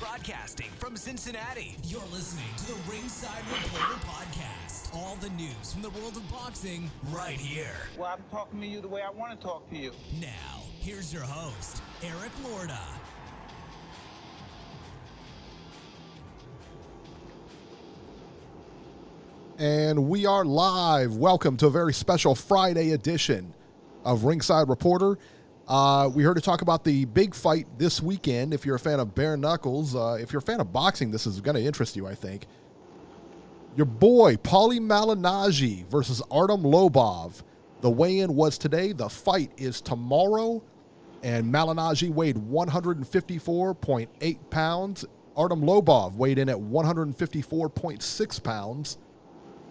Broadcasting from Cincinnati, you're listening to the Ringside Reporter podcast. All the news from the world of boxing right here. Well, I'm talking to you the way I want to talk to you. Now, here's your host, Eric Lorda. And we are live. Welcome to a very special Friday edition of Ringside Reporter. We heard to talk about the big fight this weekend. If you're a fan of bare knuckles, if you're a fan of boxing, this is going to interest you, I think. Your boy, Paulie Malignaggi versus Artem Lobov. The weigh-in was today. The fight is tomorrow. And Malignaggi weighed 154.8 pounds. Artem Lobov weighed in at 154.6 pounds.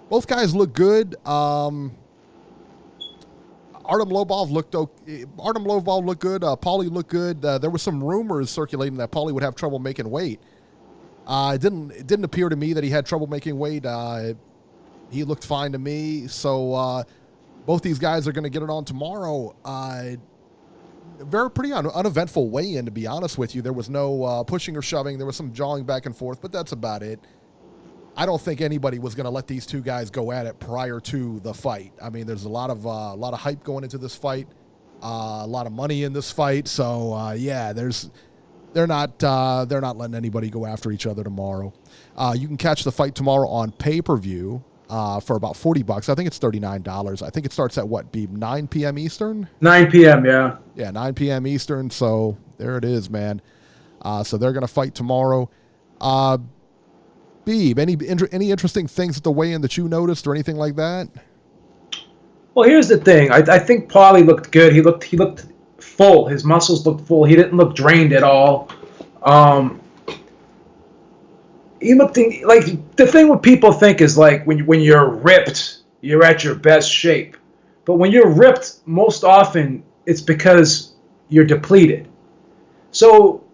Both guys look good. Artem Lobov looked okay. Artem Lobov looked good. Paulie looked good. There were some rumors circulating that Paulie would have trouble making weight. It didn't appear to me that he had trouble making weight. He looked fine to me. So both these guys are going to get it on tomorrow. Pretty uneventful weigh-in, to be honest with you. There was no pushing or shoving. There was some jawing back and forth, but that's about it. I don't think anybody was going to let these two guys go at it prior to the fight. I mean, there's a lot of hype going into this fight, a lot of money in this fight. So they're not letting anybody go after each other tomorrow. You can catch the fight tomorrow on pay-per-view for about $40. I think it's $39. I think it starts at 9 p.m. Eastern? 9 p.m., yeah. Yeah, 9 p.m. Eastern. So there it is, man. So they're going to fight tomorrow. Beeb, any interesting things at the weigh-in that you noticed or anything like that? Well, here's the thing. I think Paulie looked good. He looked full. His muscles looked full. He didn't look drained at all. He looked like the thing what people think is like when you're ripped, you're at your best shape. But when you're ripped, most often it's because you're depleted. So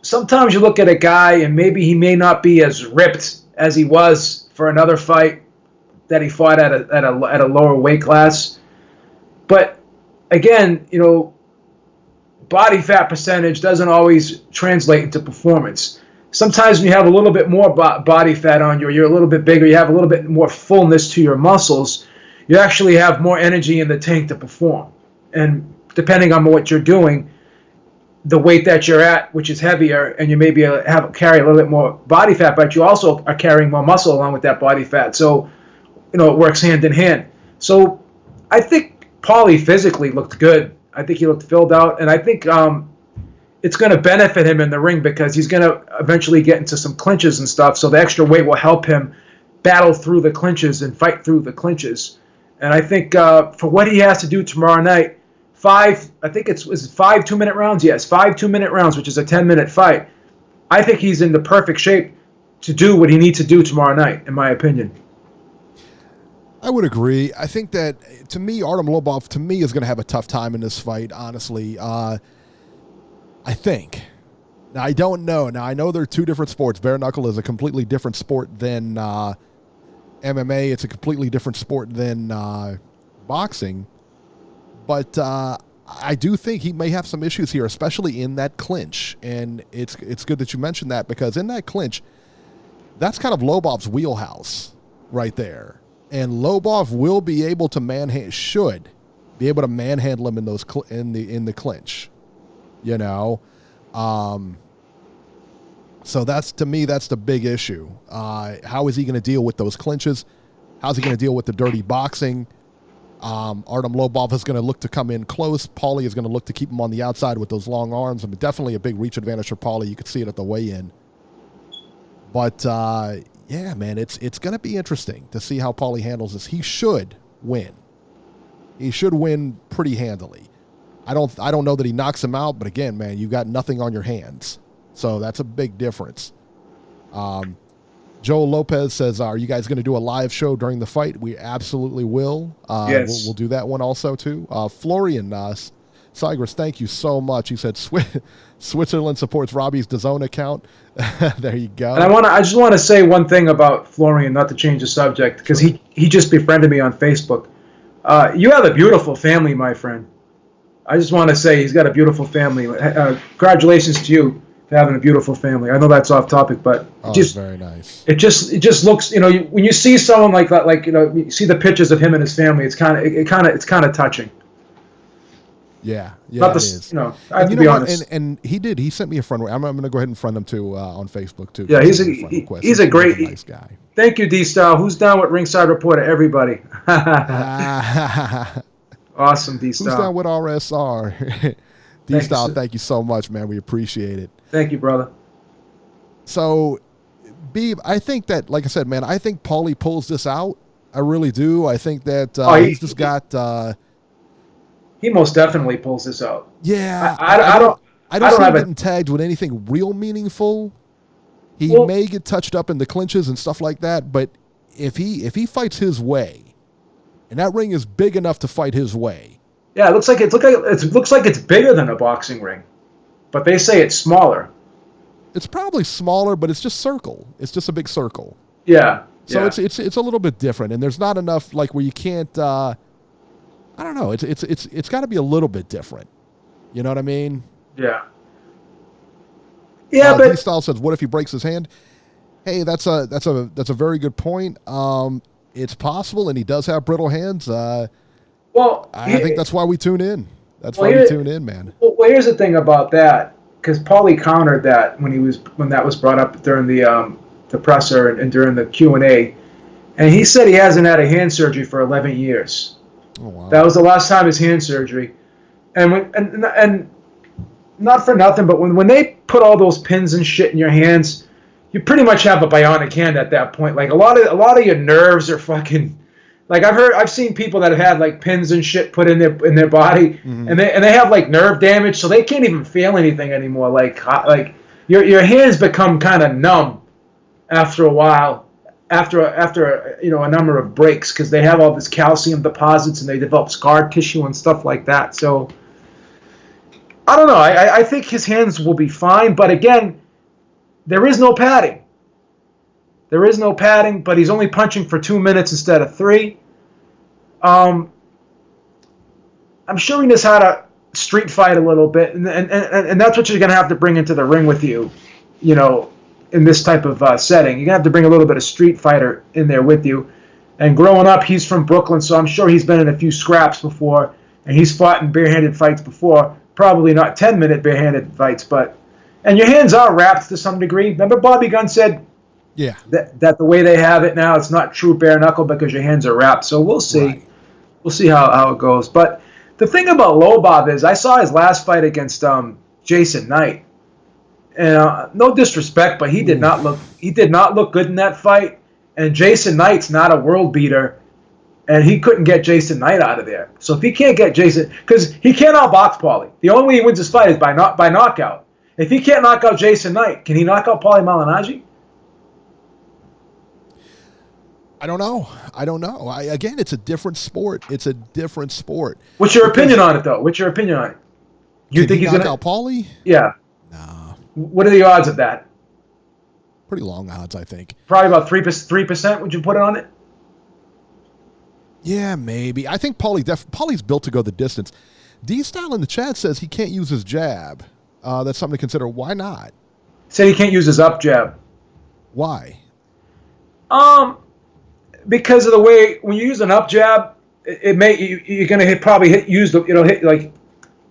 sometimes you look at a guy and maybe he may not be as ripped as he was for another fight that he fought at a lower weight class. But again, body fat percentage doesn't always translate into performance. Sometimes when you have a little bit more body fat on you, or you're a little bit bigger, you have a little bit more fullness to your muscles, you actually have more energy in the tank to perform. And depending on what you're doing, the weight that you're at, which is heavier, and you maybe carry a little bit more body fat, but you also are carrying more muscle along with that body fat. So, it works hand in hand. So, I think Paulie physically looked good. I think he looked filled out, and I think it's going to benefit him in the ring because he's going to eventually get into some clinches and stuff. So the extra weight will help him battle through the clinches and fight through the clinches. And I think for what he has to do tomorrow night, 5 2-minute rounds? Yes, 5 2-minute rounds, which is a 10-minute fight. I think he's in the perfect shape to do what he needs to do tomorrow night, in my opinion. I would agree. I think that, to me, Artem Lobov, is going to have a tough time in this fight, honestly. I think. Now, I don't know. Now, I know they're two different sports. Bare knuckle is a completely different sport than MMA. It's a completely different sport than boxing. But I do think he may have some issues here, especially in that clinch. And it's good that you mentioned that because in that clinch, that's kind of Lobov's wheelhouse right there. And Lobov will be able to should be able to manhandle him in those in the clinch. So to me, that's the big issue. How is he going to deal with those clinches? How's he going to deal with the dirty boxing? Artem Lobov is going to look to come in close. Paulie is going to look to keep him on the outside with those long arms. I mean, definitely a big reach advantage for Paulie. You could see it at the weigh-in. But, yeah, man, it's going to be interesting to see how Paulie handles this. He should win. He should win pretty handily. I don't know that he knocks him out, but again, man, you've got nothing on your hands. So that's a big difference. Joel Lopez says, are you guys going to do a live show during the fight? We absolutely will. Yes. We'll do that one also, too. Florian Sigris, thank you so much. He said Switzerland supports Robbie's DAZN account. There you go. And I just want to say one thing about Florian, not to change the subject, because he just befriended me on Facebook. You have a beautiful family, my friend. I just want to say he's got a beautiful family. Congratulations to you. having a beautiful family. I know that's off topic, but It's very nice. It just looks, when you see someone like that, you see the pictures of him and his family, it's kind of touching. Yeah, Not it is. I have to be honest. And he sent me a friend. I'm going to go ahead and friend him too on Facebook too. Yeah, he's a great nice guy. Thank you, D-Style. Who's down with Ringside Reporter? Everybody. Awesome, D-Style. Who's down with RSR? D-Style, thank you so much, man. We appreciate it. Thank you, brother. So, Beeb, I think that, like I said, man, I think Paulie pulls this out. I really do. I think that he's just got... he most definitely pulls this out. Yeah. I don't see him getting tagged with anything real meaningful. He may get touched up in the clinches and stuff like that, but if he fights his way, and that ring is big enough to fight his way. Yeah, it looks like it's bigger than a boxing ring, but they say it's smaller. It's probably smaller, but it's just circle. It's just a big circle. Yeah. So it's a little bit different, and there's not enough like where you can't. I don't know. It's got to be a little bit different. You know what I mean? Yeah. Yeah, but D-Style says, "What if he breaks his hand?" Hey, that's a very good point. It's possible, and he does have brittle hands. I think that's why we tune in. That's why we tune in, man. Well, here's the thing about that, because Paulie countered that when that was brought up during the presser and during the Q&A, and he said he hasn't had a hand surgery for 11 years. Oh, wow. That was the last time his hand surgery, and not for nothing, but when they put all those pins and shit in your hands, you pretty much have a bionic hand at that point. Like a lot of your nerves are fucking. Like I've seen people that have had like pins and shit put in their body, and they have like nerve damage, so they can't even feel anything anymore. Like your hands become kind of numb after a while, after a number of breaks, because they have all this calcium deposits and they develop scar tissue and stuff like that. So I don't know. I think his hands will be fine, but again, there is no padding. There is no padding, but he's only punching for 2 minutes instead of 3. I'm sure he knows how to street fight a little bit, and that's what you're going to have to bring into the ring with you, in this type of setting. You're going to have to bring a little bit of street fighter in there with you. And growing up, he's from Brooklyn, so I'm sure he's been in a few scraps before, and he's fought in barehanded fights before. Probably not 10-minute barehanded fights, and your hands are wrapped to some degree. Remember Bobby Gunn said that the way they have it now, it's not true bare knuckle because your hands are wrapped. So we'll see. Right. We'll see how it goes. But the thing about Lobov is I saw his last fight against Jason Knight. And no disrespect, but he did not look good in that fight. And Jason Knight's not a world beater, and he couldn't get Jason Knight out of there. So if he can't get Jason, because he can't outbox Paulie. The only way he wins his fight is by knockout. If he can't knock out Jason Knight, can he knock out Paulie Malignaggi? I don't know. Again, it's a different sport. What's your opinion on it, though? You think he's going to knock out Paulie? Yeah. No. What are the odds of that? Pretty long odds, I think. Probably about 3%. Would you put it on it? Yeah, maybe. I think Paulie's built to go the distance. D-Style in the chat says he can't use his jab. That's something to consider. Why not? Said he can't use his up jab. Why? Because of the way when you use an up jab, you're going to hit like.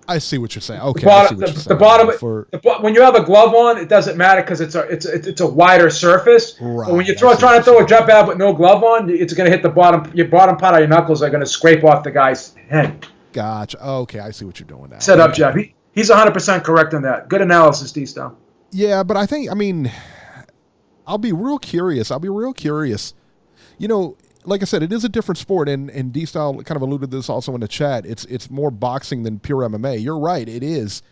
I see what you're saying. Okay, when you have a glove on, it doesn't matter because it's a wider surface. Right. But when you're trying to throw a jab with no glove on, it's going to hit the bottom. Your bottom part of your knuckles are going to scrape off the guy's head. Gotcha. Okay, I see what you're doing now. Set up jab. He's 100% correct on that. Good analysis, D-Style. Yeah, but I'll be real curious. Like I said, it is a different sport, and D-Style kind of alluded to this also in the chat. It's more boxing than pure MMA. You're right, it is.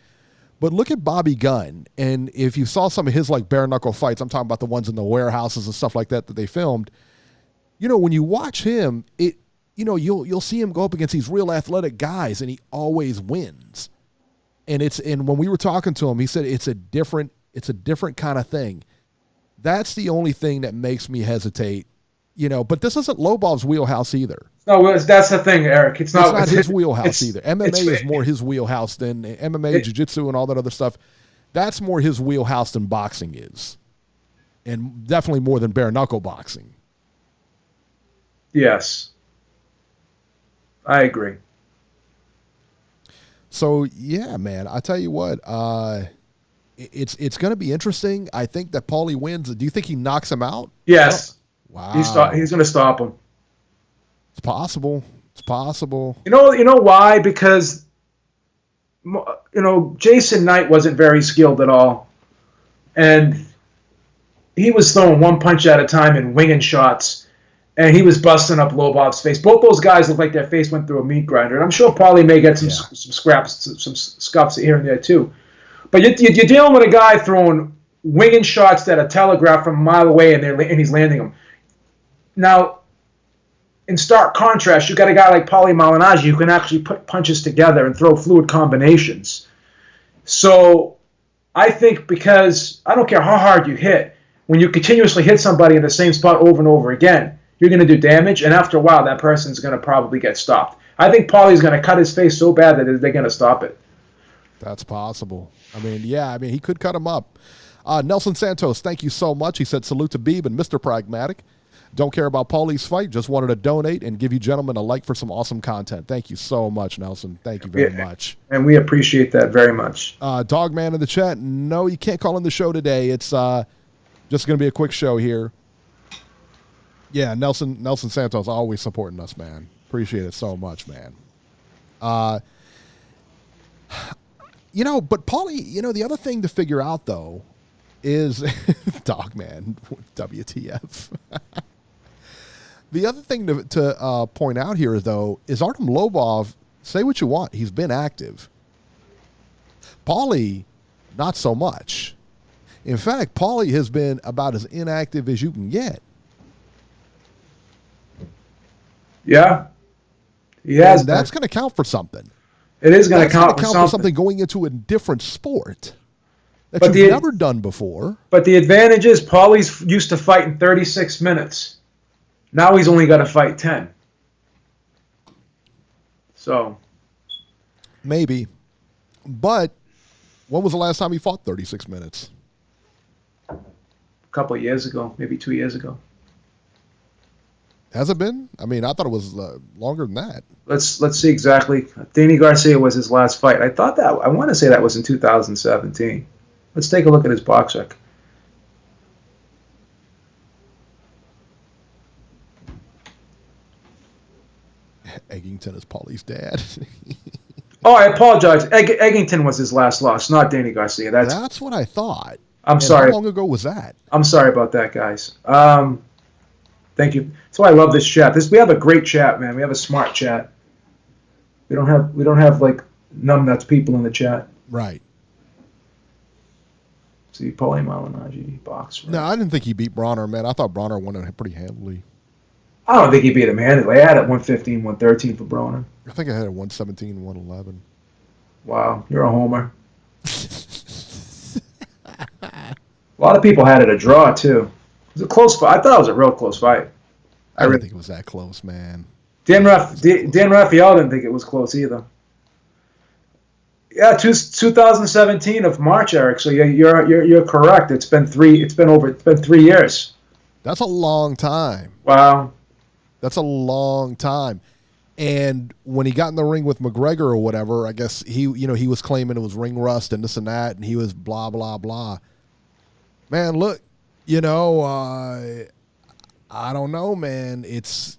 But look at Bobby Gunn, and if you saw some of his like bare knuckle fights, I'm talking about the ones in the warehouses and stuff like that they filmed. When you watch him, you'll see him go up against these real athletic guys, and he always wins. And when we were talking to him, he said it's a different kind of thing. That's the only thing that makes me hesitate. But this isn't Lobov's wheelhouse either. No, that's the thing, Eric. It's not his wheelhouse either. MMA is more his wheelhouse than MMA, jiu-jitsu, and all that other stuff. That's more his wheelhouse than boxing is. And definitely more than bare knuckle boxing. Yes. I agree. So, yeah, man, I tell you what, it's going to be interesting. I think that Paulie wins. Do you think he knocks him out? Yes. Wow. He's going to stop him. It's possible. It's possible. You know why? Because, Jason Knight wasn't very skilled at all. And he was throwing one punch at a time and winging shots. And he was busting up Lobov's face. Both those guys look like their face went through a meat grinder. And I'm sure Paulie may get some scraps, some scuffs here and there too. But you're dealing with a guy throwing winging shots that are telegraphed from a mile away, and he's landing them. Now, in stark contrast, you got a guy like Paulie Malignaggi who can actually put punches together and throw fluid combinations. So I think, because I don't care how hard you hit, when you continuously hit somebody in the same spot over and over again, you're going to do damage, and after a while, that person's going to probably get stopped. I think Paulie's going to cut his face so bad that they're going to stop it. That's possible. He could cut him up. Nelson Santos, thank you so much. He said, salute to Beeb and Mr. Pragmatic. Don't care about Paulie's fight. Just wanted to donate and give you gentlemen a like for some awesome content. Thank you so much, Nelson. Thank you very much. And we appreciate that very much. Dogman in the chat, no, you can't call in the show today. It's just going to be a quick show here. Yeah, Nelson Santos always supporting us, man. Appreciate it so much, man. But Paulie, the other thing to figure out, though, is Dogman, WTF. The other thing to point out here, though, is Artem Lobov, say what you want, he's been active. Paulie, not so much. In fact, Paulie has been about as inactive as you can get. Yeah, he has. And that's going to count for something. It is going to count for something going into a different sport that you've never done before. But the advantage is Paulie's used to fight in 36 minutes. Now he's only got to fight 10. So. Maybe. But when was the last time he fought 36 minutes? A couple of years ago, maybe 2 years ago. Has it been? I thought it was longer than that. Let's see exactly. Danny Garcia was his last fight. I want to say that was in 2017. Let's take a look at his box rec. Eggington is Paulie's dad. Oh, I apologize. Eggington was his last loss, not Danny Garcia. That's what I thought. I'm sorry. How long ago was that? I'm sorry about that, guys. Thank you. That's why I love this chat. We have a great chat, man. We have a smart chat. We don't have like numbnuts people in the chat. Right. See, Paulie Malignaggi box. Right? No, I didn't think he beat Bronner, man. I thought Bronner won it pretty handily. I don't think he beat him handily. I had it 115, 113 for Bronner. I think I had it 117, 111. Wow, you're a homer. A lot of people had it a draw too. It was a close fight. I thought it was a real close fight. I didn't think it was that close, man. Dan Raphael didn't think it was close either. Yeah, 2017 of March, Eric. So you're correct. It's been 3 years. That's a long time. Wow. That's a long time. And when he got in the ring with McGregor or whatever, I guess he was claiming it was ring rust and this and that, and he was blah blah blah. Man, look, I don't know, man. It's,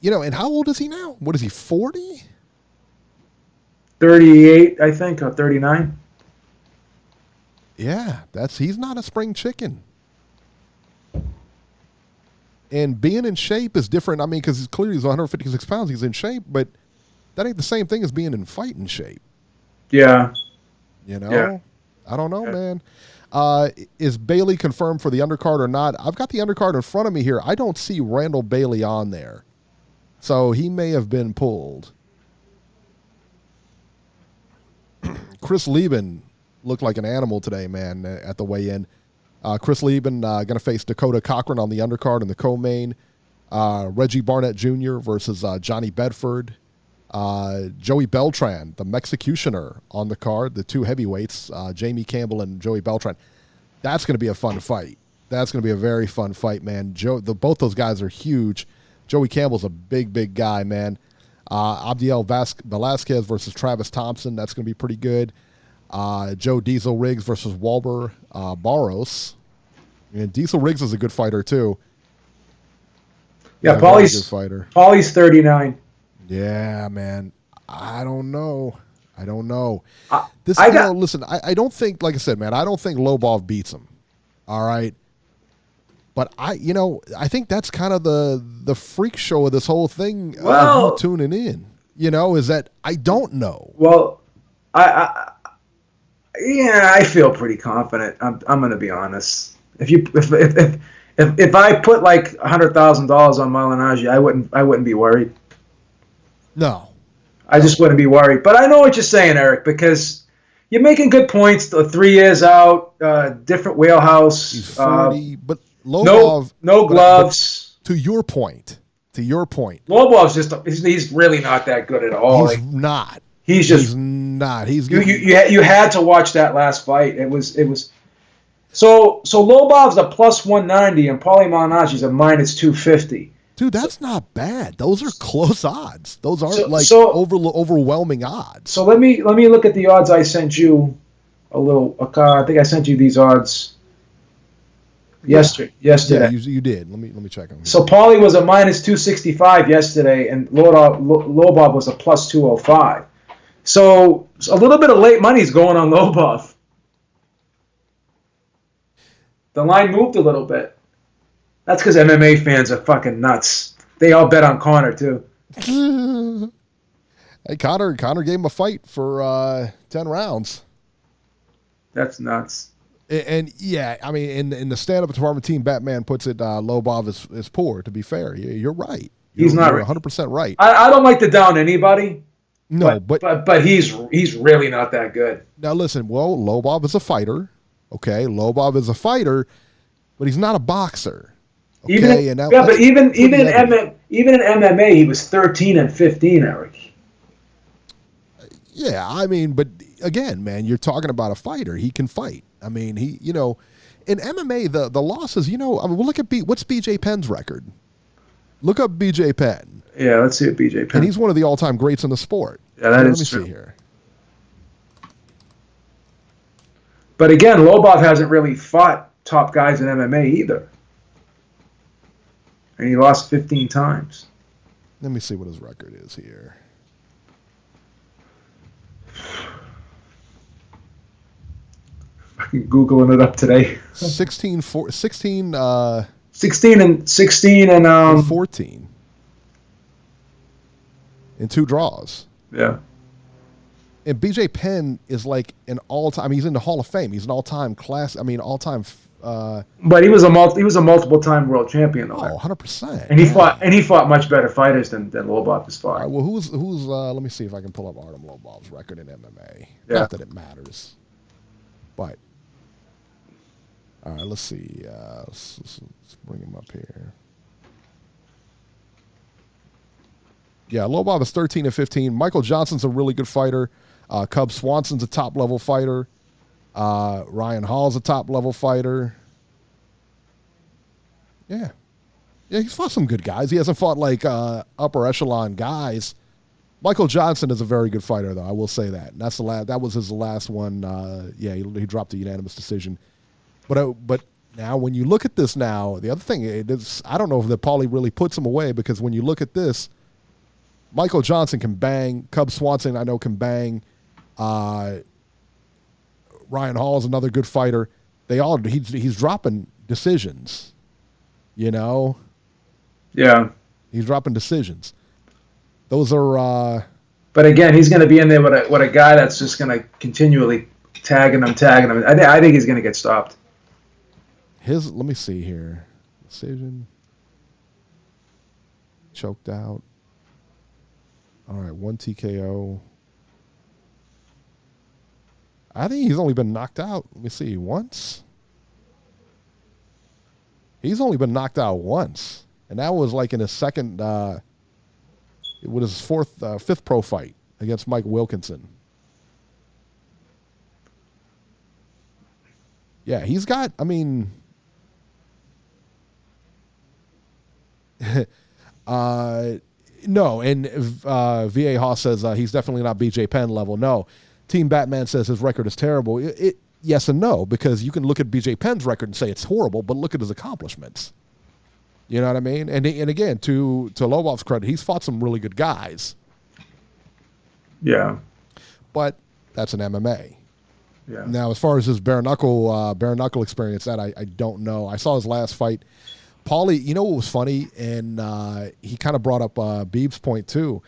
and how old is he now? What is he, 40? 38, I think, or 39. Yeah, he's not a spring chicken. And being in shape is different. Because clearly he's 156 pounds, he's in shape, but that ain't the same thing as being in fighting shape. Yeah. Yeah. I don't know, man. Is Bailey confirmed for the undercard or not? I've got the undercard in front of me here. I don't see Randall Bailey on there. So he may have been pulled. Chris Lieben looked like an animal today, man, at the weigh-in. Chris Lieben going to face Dakota Cochran on the undercard in the co-main. Reggie Barnett Jr. versus Johnny Bedford. Joey Beltran, the Mexicutioner, on the card. The two heavyweights, Jamie Campbell and Joey Beltran. That's going to be a fun fight. That's going to be a very fun fight, man. Both those guys are huge. Joey Campbell's a big, big guy, man. Abdiel Velasquez versus Travis Thompson. That's going to be pretty good. Joe Diesel Riggs versus Walter Barros. And Diesel Riggs is a good fighter, too. Yeah, Paulie's a good fighter. Paulie's 39. Yeah, man. I don't know. Listen, I don't think, like I said, man, I don't think Lobov beats him. All right. But I think that's kind of the freak show of this whole thing. Of you tuning in, is that I don't know. Well, I feel pretty confident. I'm going to be honest. If I put like $100,000 on Malignaggi, I wouldn't be worried. No, I just wouldn't be worried. But I know what you're saying, Eric, because you're making good points. 3 years out, different wheelhouse. He's 40, but Lobov, no gloves. But to your point, Lobov's he's really not that good at all. He's not. He's not. He's good. You had to watch that last fight. It was. So Lobov's a plus 190 and Paulie Malignaggi's a minus 250. Dude, that's not bad. Those are close odds. Those aren't overwhelming odds. So let me look at the odds I sent you. I think I sent you these odds yesterday. Yeah, you did. Let me check them. So Paulie was a minus 265 yesterday, and Lobov was a plus 205. So a little bit of late money's going on Lobov. The line moved a little bit. That's because MMA fans are fucking nuts. They all bet on Conor, too. Hey, Conor gave him a fight for 10 rounds. That's nuts. And yeah, I mean, in the stand-up department team, Batman puts it, Lobov is poor, to be fair. You're right. He's not 100% right. I don't like to down anybody. No, but he's really not that good. Now, listen, well, Lobov is a fighter. Okay, Lobov is a fighter, but he's not a boxer. Okay? Even in MMA, he was 13-15, Eric. Yeah, I mean, but again, man, you're talking about a fighter. He can fight. I mean, in MMA, the losses, we'll look at what's BJ Penn's record. Look up BJ Penn. Yeah, let's see what BJ Penn. And he's one of the all-time greats in the sport. Yeah, that is true. Let me see here. But again, Lobov hasn't really fought top guys in MMA either. And he lost 15 times. Let me see what his record is here. Fucking Googling it up today. 16 and 14. In 2 draws. Yeah. And BJ Penn is like an all-time. He's in the Hall of Fame. He's an all-time class. I mean, all-time. But he was a multiple-time world champion, though. 100%. And he fought much better fighters than Lobov has fought. All right, well, who's? Let me see if I can pull up Artem Lobov's record in MMA. Yeah. Not that it matters, but all right. Let's see. Let's bring him up here. Yeah, Lobov is 13-15. Michael Johnson's a really good fighter. Cub Swanson's a top-level fighter. Ryan Hall's a top-level fighter. Yeah, he's fought some good guys. He hasn't fought like upper echelon guys. Michael Johnson is a very good fighter, though. I will say that. And that's that was his last one. He dropped a unanimous decision. But now, when you look at this now, the other thing is I don't know if Paulie really puts him away, because when you look at this, Michael Johnson can bang. Cub Swanson, I know, can bang. Ryan Hall is another good fighter. He's dropping decisions. Yeah. He's dropping decisions. Those are. But again, he's going to be in there with a guy that's just going to continually tagging him. I think he's going to get stopped. Let me see here. Decision. Choked out. All right, 1 TKO. I think he's only been knocked out. Let me see, once. He's only been knocked out once, and that was like in his second with his fifth pro fight against Mike Wilkinson. Yeah, he's got, I mean, no, and VA Haas says he's definitely not BJ Penn level. No. Team Batman says his record is terrible. Yes and no, because you can look at BJ Penn's record and say it's horrible, but look at his accomplishments. You know what I mean? And again, to Lobov's credit, he's fought some really good guys. Yeah. But that's an MMA. Yeah. Now, as far as his bare knuckle experience, that I don't know. I saw his last fight. Paulie, you know what was funny, and he kind of brought up Beeb's point too,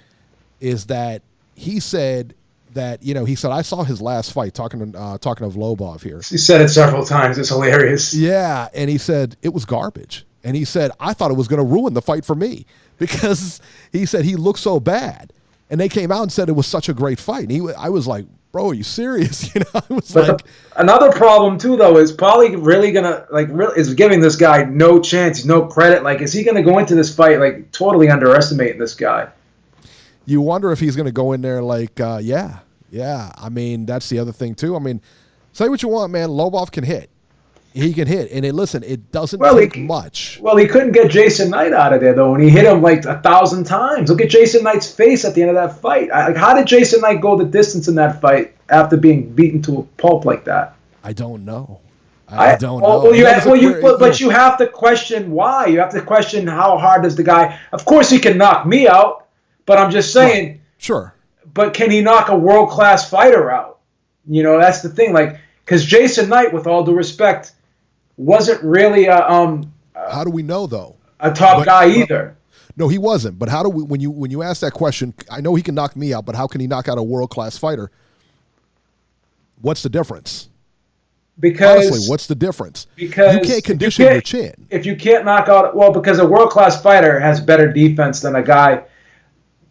is that he said that, he said, I saw his last fight, talking of Lobov here. He said it several times. It's hilarious. Yeah, and he said it was garbage. And he said, I thought it was going to ruin the fight for me because he said he looked so bad. And they came out and said it was such a great fight. And I was like, bro, are you serious? I was but another problem too, though, is Paulie really gonna is giving this guy no chance, no credit. Like, is he gonna go into this fight like totally underestimating this guy? You wonder if he's gonna go in there like, yeah. I mean, that's the other thing too. I mean, say what you want, man. Lobov can hit. He can hit, and it doesn't take much. Well, he couldn't get Jason Knight out of there though, and he hit him like 1,000 times. Look at Jason Knight's face at the end of that fight. How did Jason Knight go the distance in that fight after being beaten to a pulp like that? I don't know. I don't know. But you have to question why. You have to question how hard does the guy. Of course, he can knock me out, but I'm just saying. Right. Sure. But can he knock a world-class fighter out? That's the thing. Like, because Jason Knight, with all due respect, wasn't really how do we know though? A top guy either. No, he wasn't. But how do we? When you ask that question, I know he can knock me out, but how can he knock out a world class fighter? What's the difference? Because honestly, what's the difference? Because you can't condition your chin. If you can't knock out, because a world class fighter has better defense than a guy.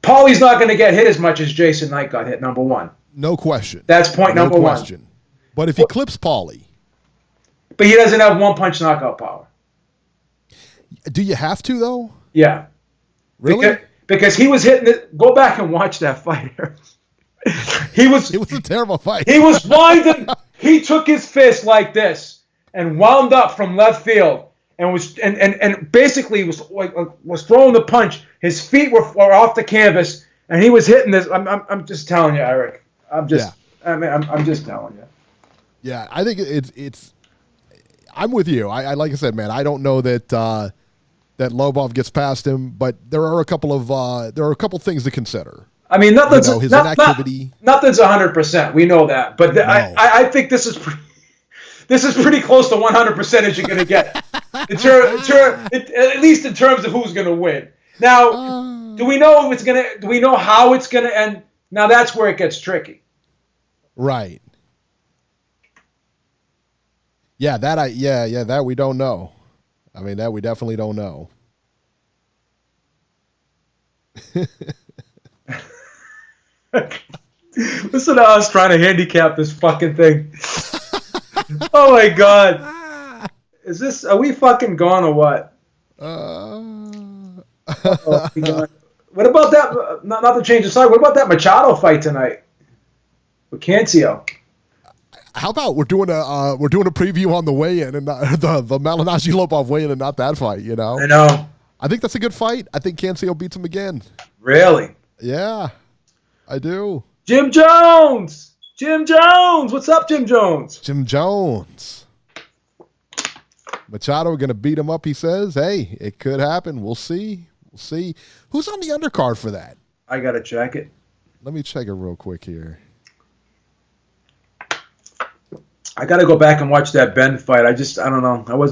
Paulie's not going to get hit as much as Jason Knight got hit. Number one. No question. That's point number one. But if he clips Paulie. But he doesn't have one-punch knockout power. Do you have to, though? Yeah. Really? Because he was hitting it. Go back and watch that fighter. It was a terrible fight. He was winding. He took his fist like this and wound up from left field and basically was throwing the punch. His feet were off the canvas, and he was hitting this. I'm just telling you, Eric. I'm just telling you. Yeah, I think it's. I'm with you. I like I said, man. I don't know that that Lobov gets past him, but there are a couple things to consider. I mean, nothing's his inactivity. Nothing's 100%. We know that, but I think this is pretty close to 100% as you're going to get, at least in terms of who's going to win. Now, do we know Do we know how it's going to end? Now that's where it gets tricky. Right. Yeah, that we don't know. I mean, that we definitely don't know. Listen to us trying to handicap this fucking thing. Oh my God. Are we fucking gone or what? Oh, what about that? Not to change the side. What about that Machado fight tonight with Cancio? How about we're doing a preview on the weigh-in and not, the Malignaggi Lobov weigh-in and not that fight? I know. I think that's a good fight. I think Cancio beats him again. Really? Yeah, I do. Jim Jones. What's up, Jim Jones? Jim Jones. Machado going to beat him up. He says, "Hey, it could happen. We'll see. Who's on the undercard for that?" I gotta check it. Let me check it real quick here. I got to go back and watch that Ben fight. I don't know. I was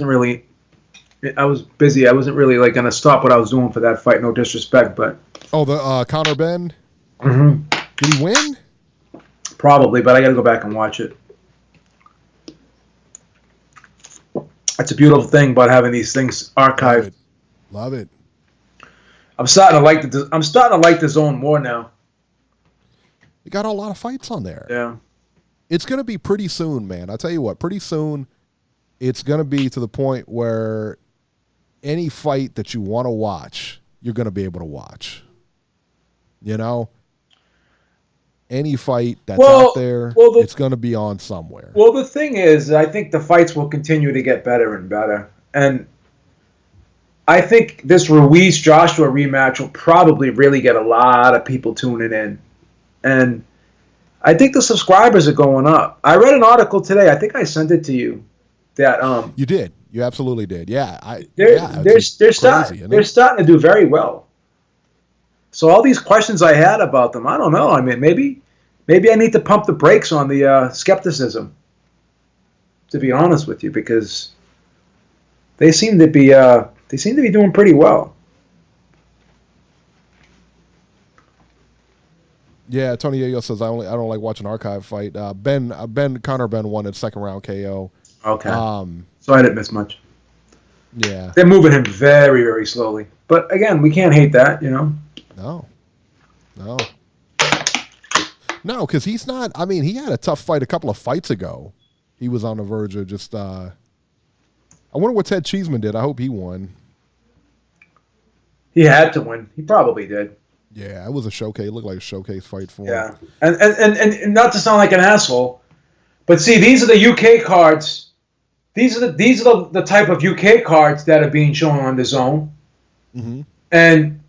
busy. I wasn't really going to stop what I was doing for that fight. No disrespect, but. Oh, the Conor Ben? Mm-hmm. Did he win? Probably, but I got to go back and watch it. That's a beautiful thing about having these things archived. Love it. I'm starting to like the zone more now. You got a lot of fights on there. Yeah. It's going to be pretty soon, man. I'll tell you what, pretty soon it's going to be to the point where any fight that you want to watch, you're going to be able to watch. You know, any fight that's out there, it's going to be on somewhere. Well, the thing is, I think the fights will continue to get better and better. And I think this Ruiz-Joshua rematch will probably really get a lot of people tuning in. And I think the subscribers are going up. I read an article today. I think I sent it to you. That You did. You absolutely did. Yeah. They're starting to do very well. So all these questions I had about them, I don't know. I mean, maybe I need to pump the brakes on the skepticism, to be honest with you, because they seem to be doing pretty well. Yeah, Tony Yayo says I don't like watching archive fight. Ben won at second round KO. Okay. So I didn't miss much. Yeah. They're moving him very, very slowly. But again, we can't hate that, you know. No, because he's not. I mean, he had a tough fight a couple of fights ago. He was on the verge of just. I wonder what Ted Cheeseman did. I hope he won. He had to win. He probably did. Yeah, it was a showcase. It looked like a showcase fight for him. Yeah, and not to sound like an asshole, but see, these are the UK cards. These are the type of UK cards that are being shown on the Zone. Mm-hmm. And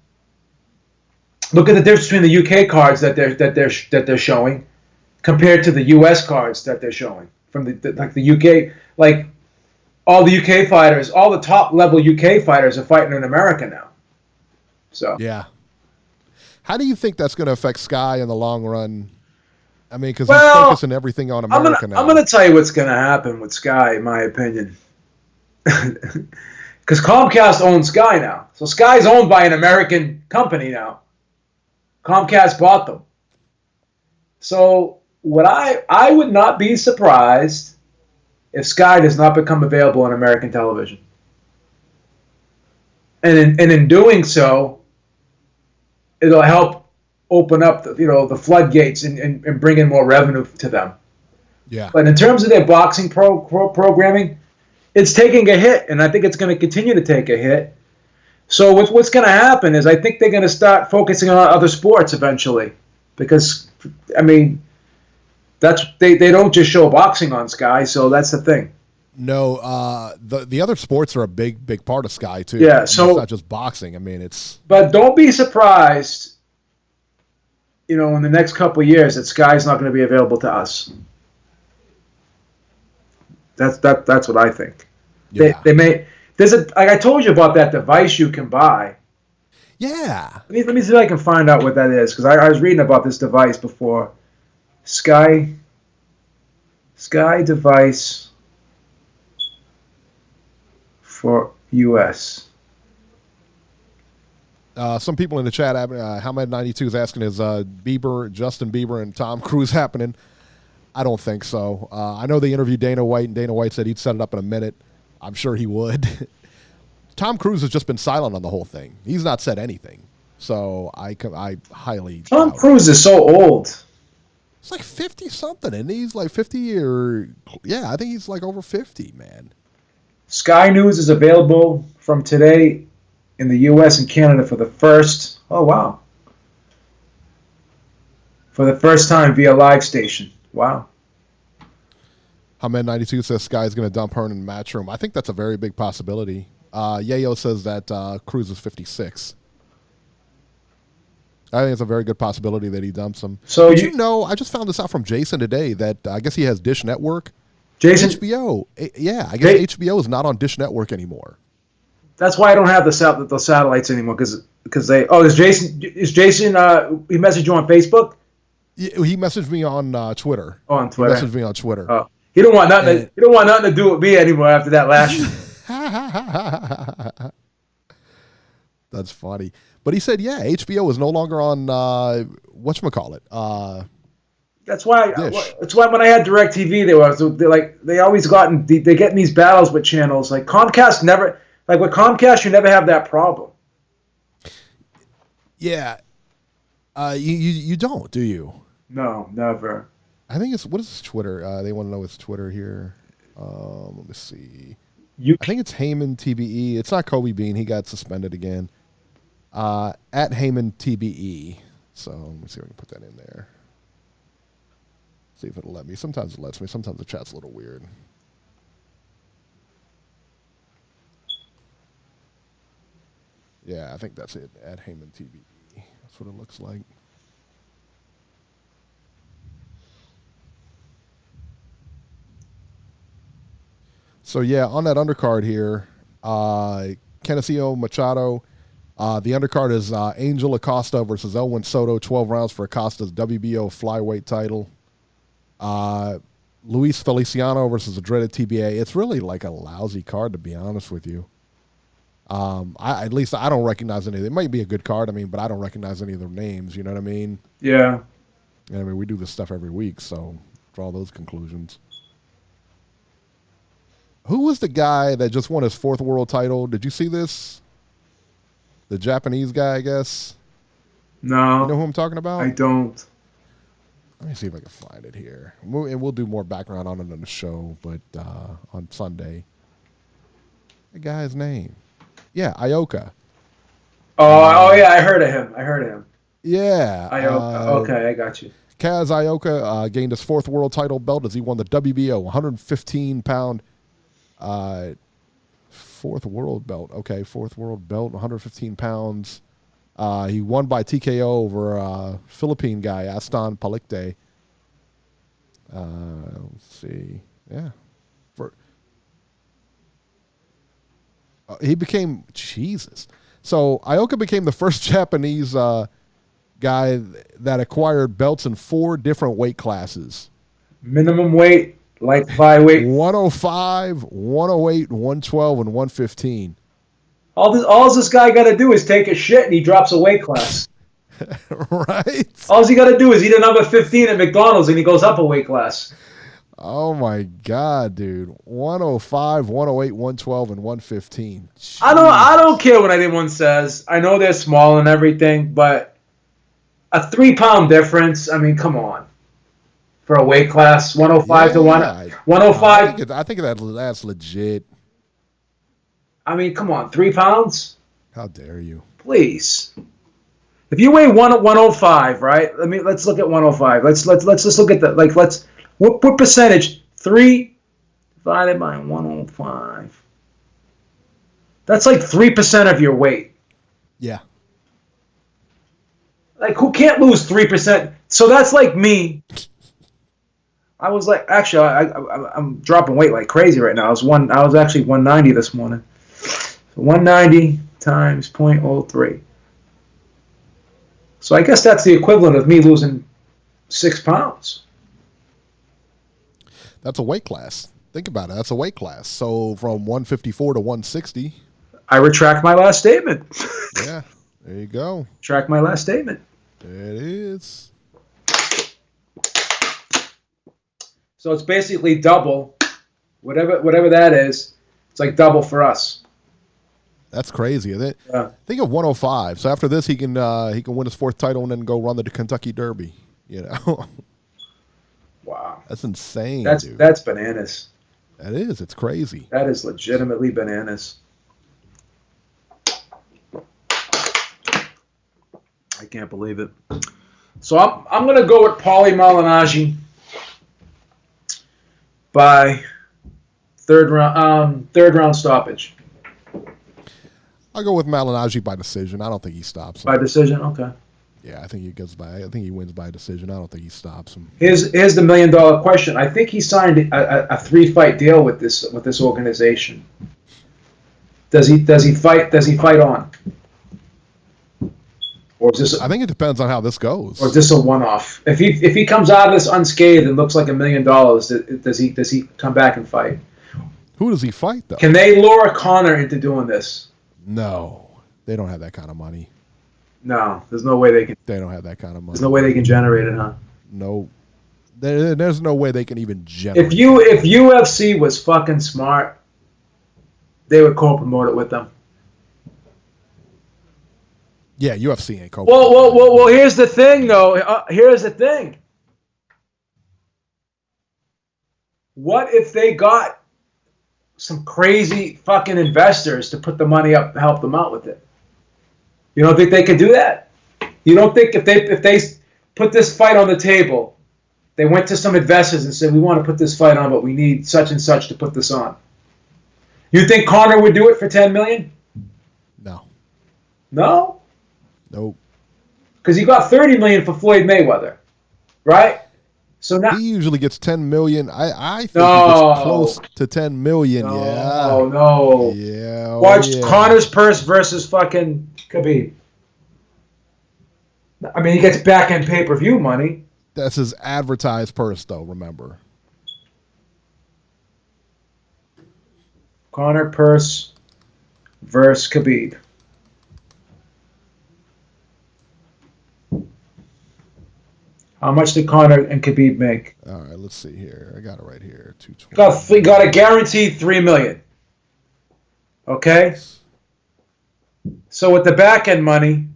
look at the difference between the UK cards that they're showing compared to the US cards that they're showing from the UK. Like all the UK fighters, all the top level UK fighters are fighting in America now. So yeah. How do you think that's going to affect Sky in the long run? I mean, because he's focusing everything on America now. I'm going to tell you what's going to happen with Sky, in my opinion. Because Comcast owns Sky now. So Sky's owned by an American company now. Comcast bought them. So what I would not be surprised if Sky does not become available on American television. And in doing so, it'll help open up the floodgates and bring in more revenue to them. Yeah. But in terms of their boxing programming, it's taking a hit, and I think it's going to continue to take a hit. So what's going to happen is I think they're going to start focusing on other sports eventually, because I mean they don't just show boxing on Sky, so that's the thing. No, the other sports are a big part of Sky too. Yeah, I mean, so it's not just boxing. I mean, it's. But don't be surprised, in the next couple of years that Sky's not going to be available to us. That's what I think. Yeah. They may. There's like I told you about that device you can buy. Yeah. Let me see if I can find out what that is, because I was reading about this device before. Sky device for US. Some people in the chat, Hamed92 is asking, is Justin Bieber and Tom Cruise happening? I don't think so. I know they interviewed Dana White, and Dana White said he'd set it up in a minute. I'm sure he would. Tom Cruise has just been silent on the whole thing. He's not said anything. So I highly Tom Cruise is so old. It's like 50-something, and he's like 50 or... Yeah, I think he's like over 50, man. Sky News is available from today in the U.S. and Canada for the first... Oh, wow. For the first time via live station. Wow. Hamed92 says Sky's going to dump Hearn in the matchroom. I think that's a very big possibility. Yayo says that Cruz is 56. I think it's a very good possibility that he dumps him. So Did you know, I just found this out from Jason today that I guess he has Dish Network. Jason? HBO. Yeah, I guess HBO is not on Dish Network anymore. That's why I don't have the satellites anymore, because they... Oh, is Jason... He messaged you on Facebook? He messaged me on Twitter. Oh, on Twitter. He messaged me on Twitter. Oh. He don't want nothing. He don't want nothing to do with me anymore after that last year. That's funny. But he said, yeah, HBO is no longer on whatchamacallit. That's why when I had DirecTV, they always they get in these battles with channels. Like Comcast never, like with Comcast, you never have that problem. Yeah. You don't, do you? No, never. I think what is his Twitter? They want to know his Twitter here. Let me see. I think it's Heyman TBE. It's not Kobe Bean. He got suspended again. At Heyman TBE. So let me see if I can put that in there. See if it'll let me. Sometimes it lets me. Sometimes the chat's a little weird. Yeah, I think that's it. Add Heyman TV. That's what it looks like. So yeah, on that undercard here, Canaceo Machado. The undercard is Angel Acosta versus Elwin Soto, 12 rounds for Acosta's WBO flyweight title. Luis Feliciano versus the dreaded TBA. It's really like a lousy card, to be honest with you. At least I don't recognize any of them. It might be a good card, but I don't recognize any of their names, you know what I mean? Yeah. We do this stuff every week, so draw those conclusions. Who was the guy that just won his 4th world title? Did you see this? The Japanese guy, I guess. No. You know who I'm talking about? I don't. Let me see if I can find it here. We'll do more background on it on the show, but on Sunday. The guy's name. Yeah, Ioka. Oh, yeah, I heard of him. Yeah. Ioka. Okay, I got you. Kaz Ioka gained his 4th world title belt as he won the WBO 115-pound 4th world belt. Okay, 4th world belt, 115 pounds. He won by TKO over a Philippine guy, Aston Palikte. Let's see. Yeah. He became, Jesus. So Ioka became the first Japanese guy that acquired belts in 4 different weight classes. Minimum weight, light flyweight. 105, 108, 112, and 115. All this guy got to do is take a shit and he drops a weight class. Right? All he got to do is eat a number 15 at McDonald's and he goes up a weight class. Oh, my God, dude. 105, 108, 112, and 115. Jeez. I don't care what anyone says. I know they're small and everything, but a 3-pound difference, come on. For a weight class, 105 to 105. I think that's legit. Come on, 3 pounds? How dare you? Please. If you weigh 105, right? Let's look at 105. Let's just look at the what percentage? 3 divided by 105. That's like 3% of your weight. Yeah. Who can't lose 3%? So that's like me. I was actually, I'm dropping weight like crazy right now. I was actually 190 this morning. So 190 times 0.03. So I guess that's the equivalent of me losing 6 pounds. That's a weight class. Think about it. That's a weight class. So from 154 to 160. I retract my last statement. Yeah, there you go. Retract my last statement. There it is. So it's basically double. Whatever that is, it's like double for us. That's crazy, isn't it? Yeah. Think of 105. So after this, he can win his 4th title and then go run the Kentucky Derby. Wow. That's insane. Dude. That's bananas. That is. It's crazy. That is legitimately bananas. I can't believe it. So I'm gonna go with Paulie Malignaggi by third round stoppage. I'll go with Malignaggi by decision. I don't think he stops him. By decision, okay. Yeah, I think he wins by decision. I don't think he stops him. Here's the $1 million question. I think he signed a 3-fight deal with this organization. Does he fight on? Or is this? I think it depends on how this goes. Or is this a one-off? If he comes out of this unscathed and looks like $1 million, does he come back and fight? Who does he fight though? Can they lure Connor into doing this? No, they don't have that kind of money. No, there's no way they can. They don't have that kind of money. There's no way they can generate it, huh? No, there's no way they can even generate. If UFC was fucking smart, they would co-promote it with them. Yeah, UFC ain't co. Well. Here's the thing, though. Here's the thing. What if they got some crazy fucking investors to put the money up to help them out with it? You don't think they could do that? You don't think if they put this fight on the table, they went to some investors and said, we want to put this fight on, but we need such and such to put this on. You think Conor would do it for $10 million? No. No? Nope. Because he got $30 million for Floyd Mayweather, right? So now he usually gets $10 million. I think he No. gets close to $10 million. no, Yeah. no. Yeah. oh, Watch yeah. Conor's purse versus fucking Khabib. I mean, he gets back-end pay-per-view money. That's his advertised purse, though. Remember. Conor purse versus Khabib. How much did Conor and Khabib make? All right. Let's see here. I got it right here. 220. Got a guaranteed $3 million. Okay. So with the back-end money,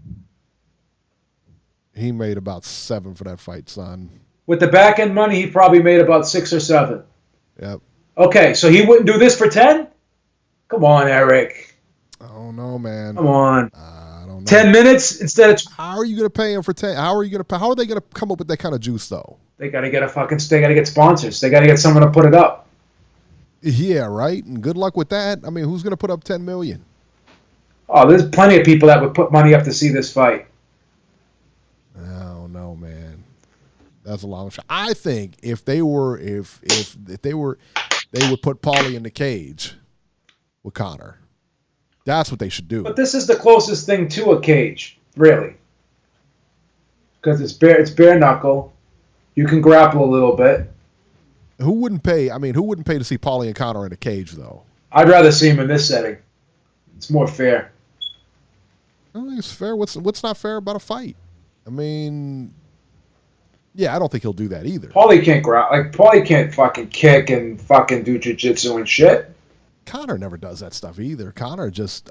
He made about 7 for that fight, son. with the back-end money, he probably made about 6 or 7. Yep. Okay, so he wouldn't do this for 10? Come on, Eric. I don't know, man. Come on. I don't know. 10 minutes instead of... How are you going to pay him for 10? How are they going to come up with that kind of juice, though? They got to get they got to get sponsors. They got to get someone to put it up. Yeah, right. And good luck with that. I mean, who's going to put up $10 million? Oh, there's plenty of people that would put money up to see this fight. I don't know, man. That's a long shot. I think if they were, they would put Paulie in the cage with Conor. That's what they should do. But this is the closest thing to a cage, really. Because it's bare knuckle. You can grapple a little bit. Who wouldn't pay? I mean, who wouldn't pay to see Paulie and Conor in a cage, though? I'd rather see him in this setting. It's more fair. I don't think it's fair. What's not fair about a fight? I mean, yeah, I don't think he'll do that either. Paulie can't Paulie can't fucking kick and fucking do jiu-jitsu and shit. Conor never does that stuff either. Conor just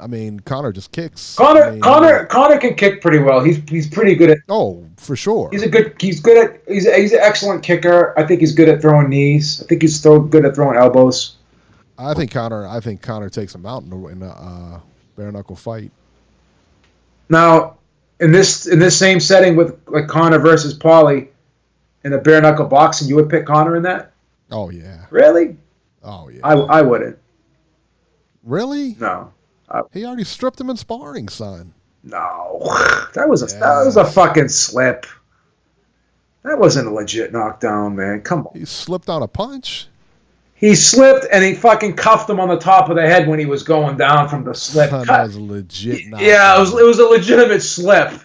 kicks. Conor can kick pretty well. He's pretty good at. Oh, for sure. He's an excellent kicker. I think he's good at throwing knees. I think he's good at throwing elbows. I think Conor takes him out in a bare knuckle fight. Now, in this same setting with like Conor versus Paulie in a bare knuckle boxing, you would pick Conor in that? Oh yeah. Really? Oh yeah. I wouldn't. Really? No. He already stripped him in sparring, son. No. That was a fucking slip. That wasn't a legit knockdown, man. Come on. He slipped on a punch. He slipped and he fucking cuffed him on the top of the head when he was going down from the slip. Son, that was a legit knockdown. Yeah, it was a legitimate slip.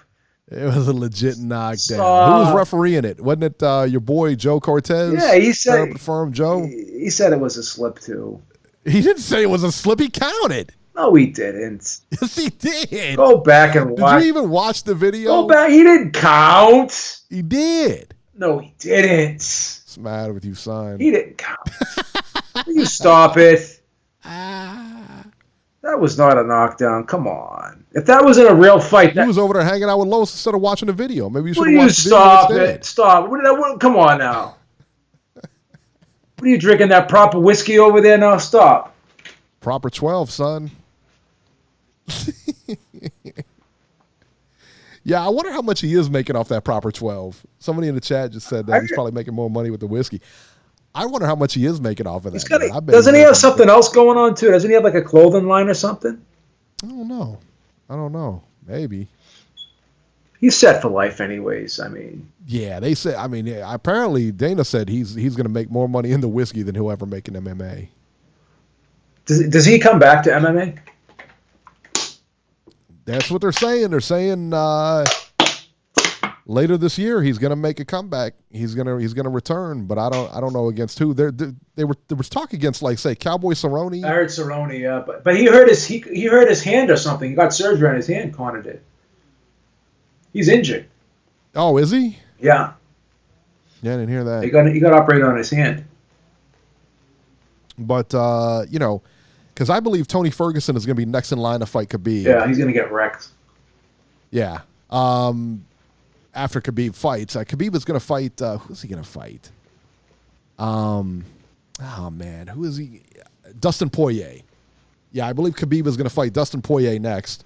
It was a legit knockdown. Stop. Who was refereeing it? Wasn't it your boy Joe Cortez? Yeah, he said Firm Joe. He said it was a slip too. He didn't say it was a slip. He counted. No, he didn't. Yes, he did. Go back and watch. Did you even watch the video? Go back. He didn't count. He did. No, he didn't. What's the matter with you, son? He didn't count. Will you stop it? That was not a knockdown. Come on. If that wasn't a real fight, He was over there hanging out with Los instead of watching the video. Maybe you should will have you watched the video stop instead. it? Stop. Come on now. What are you drinking, that proper whiskey over there now? Stop. Proper 12, son. Yeah, I wonder how much he is making off that proper 12. Somebody in the chat just said that he's probably making more money with the whiskey. I wonder how much he is making off of that. Doesn't he have something else going on too? Doesn't he have like a clothing line or something? I don't know. Maybe. He's set for life anyways. I mean. Yeah, they said. I mean, yeah, apparently Dana said he's going to make more money in the whiskey than he'll ever make in MMA. Does he come back to MMA? That's what they're saying. They're saying later this year he's going to make a comeback. He's going to return, but I don't know against who. There was talk against, like, say, Cowboy Cerrone. I heard Cerrone, yeah, but he hurt his hand or something. He got surgery on his hand. Conor did. He's injured. Oh, is he? Yeah. Yeah, I didn't hear that. He got operated on his hand. But because I believe Tony Ferguson is going to be next in line to fight Khabib. Yeah, he's going to get wrecked. Yeah. After Khabib fights, Khabib is going to fight. Who's he going to fight? Oh man, who is he? Dustin Poirier. Yeah, I believe Khabib is going to fight Dustin Poirier next.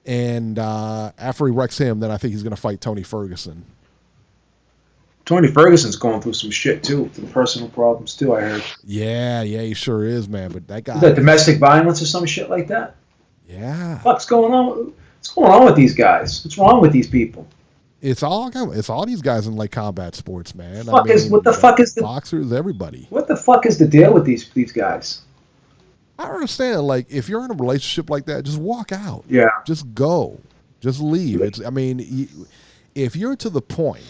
And after he wrecks him, then I think he's going to fight Tony Ferguson. Tony Ferguson's going through some shit too, some personal problems too. I heard. Yeah, he sure is, man. But that guy, is that domestic violence or some shit like that? Yeah. What's going on? What's going on with these guys? What's wrong with these people? It's all these guys in like combat sports, man. What the fuck is the boxers? Everybody. What the fuck is the deal with these guys? I don't understand. Like, if you're in a relationship like that, just walk out. Yeah. Just go. Just leave. If you're to the point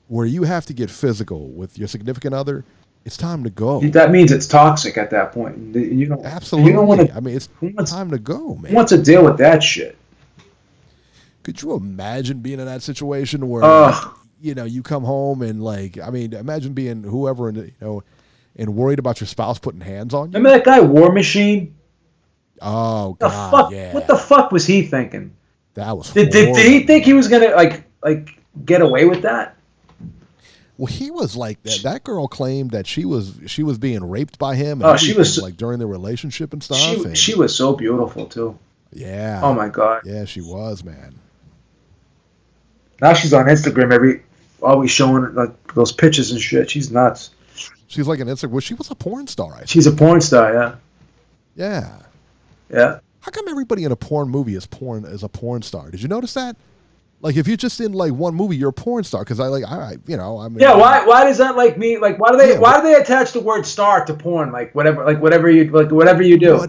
where you have to get physical with your significant other, it's time to go. That means it's toxic at that point. You don't absolutely. You don't want to. It's time to go, man. Who wants to deal with that shit? Could you imagine being in that situation where you come home and imagine being whoever and worried about your spouse putting hands on you? Remember that guy War Machine? Oh God, yeah. What the fuck was he thinking? That was. Did he think he was gonna like get away with that? Well, he was like that. That girl claimed that she was being raped by him. And she was like during their relationship and stuff. She was so beautiful too. Yeah. Oh my God. Yeah, she was, man. Now she's on Instagram always showing like those pictures and shit. She's nuts. She's like an Instagram. Well, she was a porn star. I think. She's a porn star. Yeah. Yeah. Yeah. How come everybody in a porn movie is a porn star? Did you notice that? Like, if you're just in like one movie, you're a porn star. Because Yeah. Why does that like mean? Like, why do they attach the word star to porn? Like whatever you do.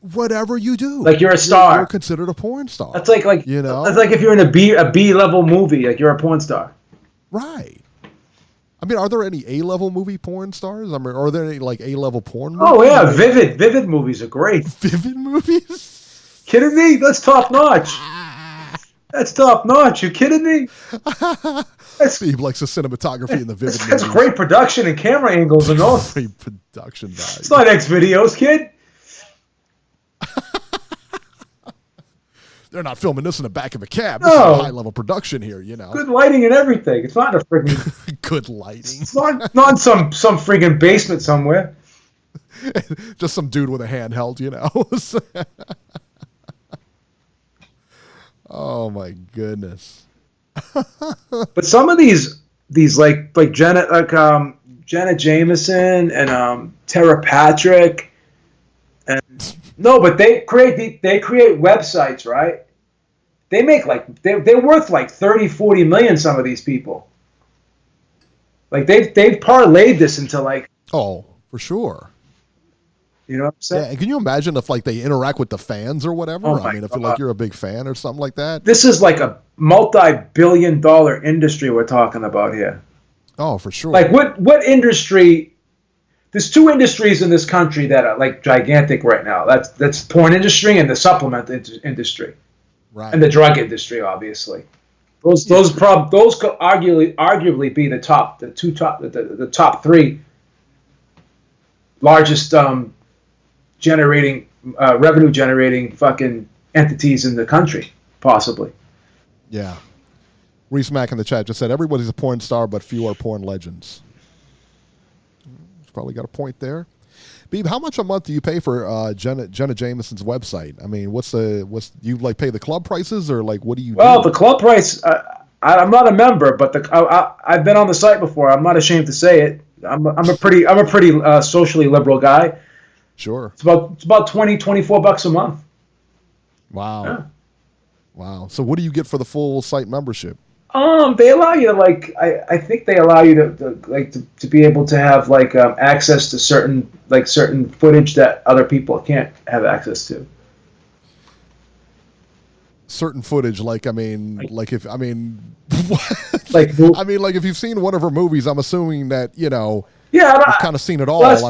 Whatever you do, like you're a star. You're considered a porn star. That's like That's like if you're in a B level movie, like you're a porn star. Right. I mean, are there any A-level movie porn stars? I mean, are there any like A-level porn movies? Oh yeah, Vivid movies are great. Vivid movies? Kidding me? That's top notch. That's top notch. You kidding me? Steve likes the cinematography in the Vivid movies. That's great production and camera angles and all. Great production value. It's not X videos, kid. They're not filming this in the back of a cab. No. This is a high-level production here, Good lighting and everything. It's not a freaking... Good lighting. It's not in some freaking basement somewhere. Just some dude with a handheld, Oh, my goodness. But some of these like Jenna Jameson and Tara Patrick and... No, but they create websites, right? They make they're worth like 30, 40 million, some of these people. Like they've parlayed this into like... Oh, for sure. You know what I'm saying? Yeah, can you imagine if like they interact with the fans or whatever? Oh I mean, if you're a big fan or something like that. This is like a multi-billion-dollar industry we're talking about here. Oh, for sure. Like what industry... There's two industries in this country that are like gigantic right now. That's porn industry and the supplement industry, right? And the drug industry, obviously. Those could arguably be the top three largest revenue generating fucking entities in the country, possibly. Yeah. Reese Mack in the chat just said everybody's a porn star, but few are porn legends. Probably got a point there. Beeb, how much a month do you pay for Jenna Jameson's website? I mean, you like pay the club prices or like what do you? Well, the club price. I'm not a member, but I've been on the site before. I'm not ashamed to say it. I'm a pretty socially liberal guy. Sure. It's about $24 a month. Wow. Yeah. Wow. So what do you get for the full site membership? They allow you to I think they allow you to be able to have access to certain footage that other people can't have access to. Certain footage, if you've seen one of her movies, I'm assuming that you've kind of seen it all. That's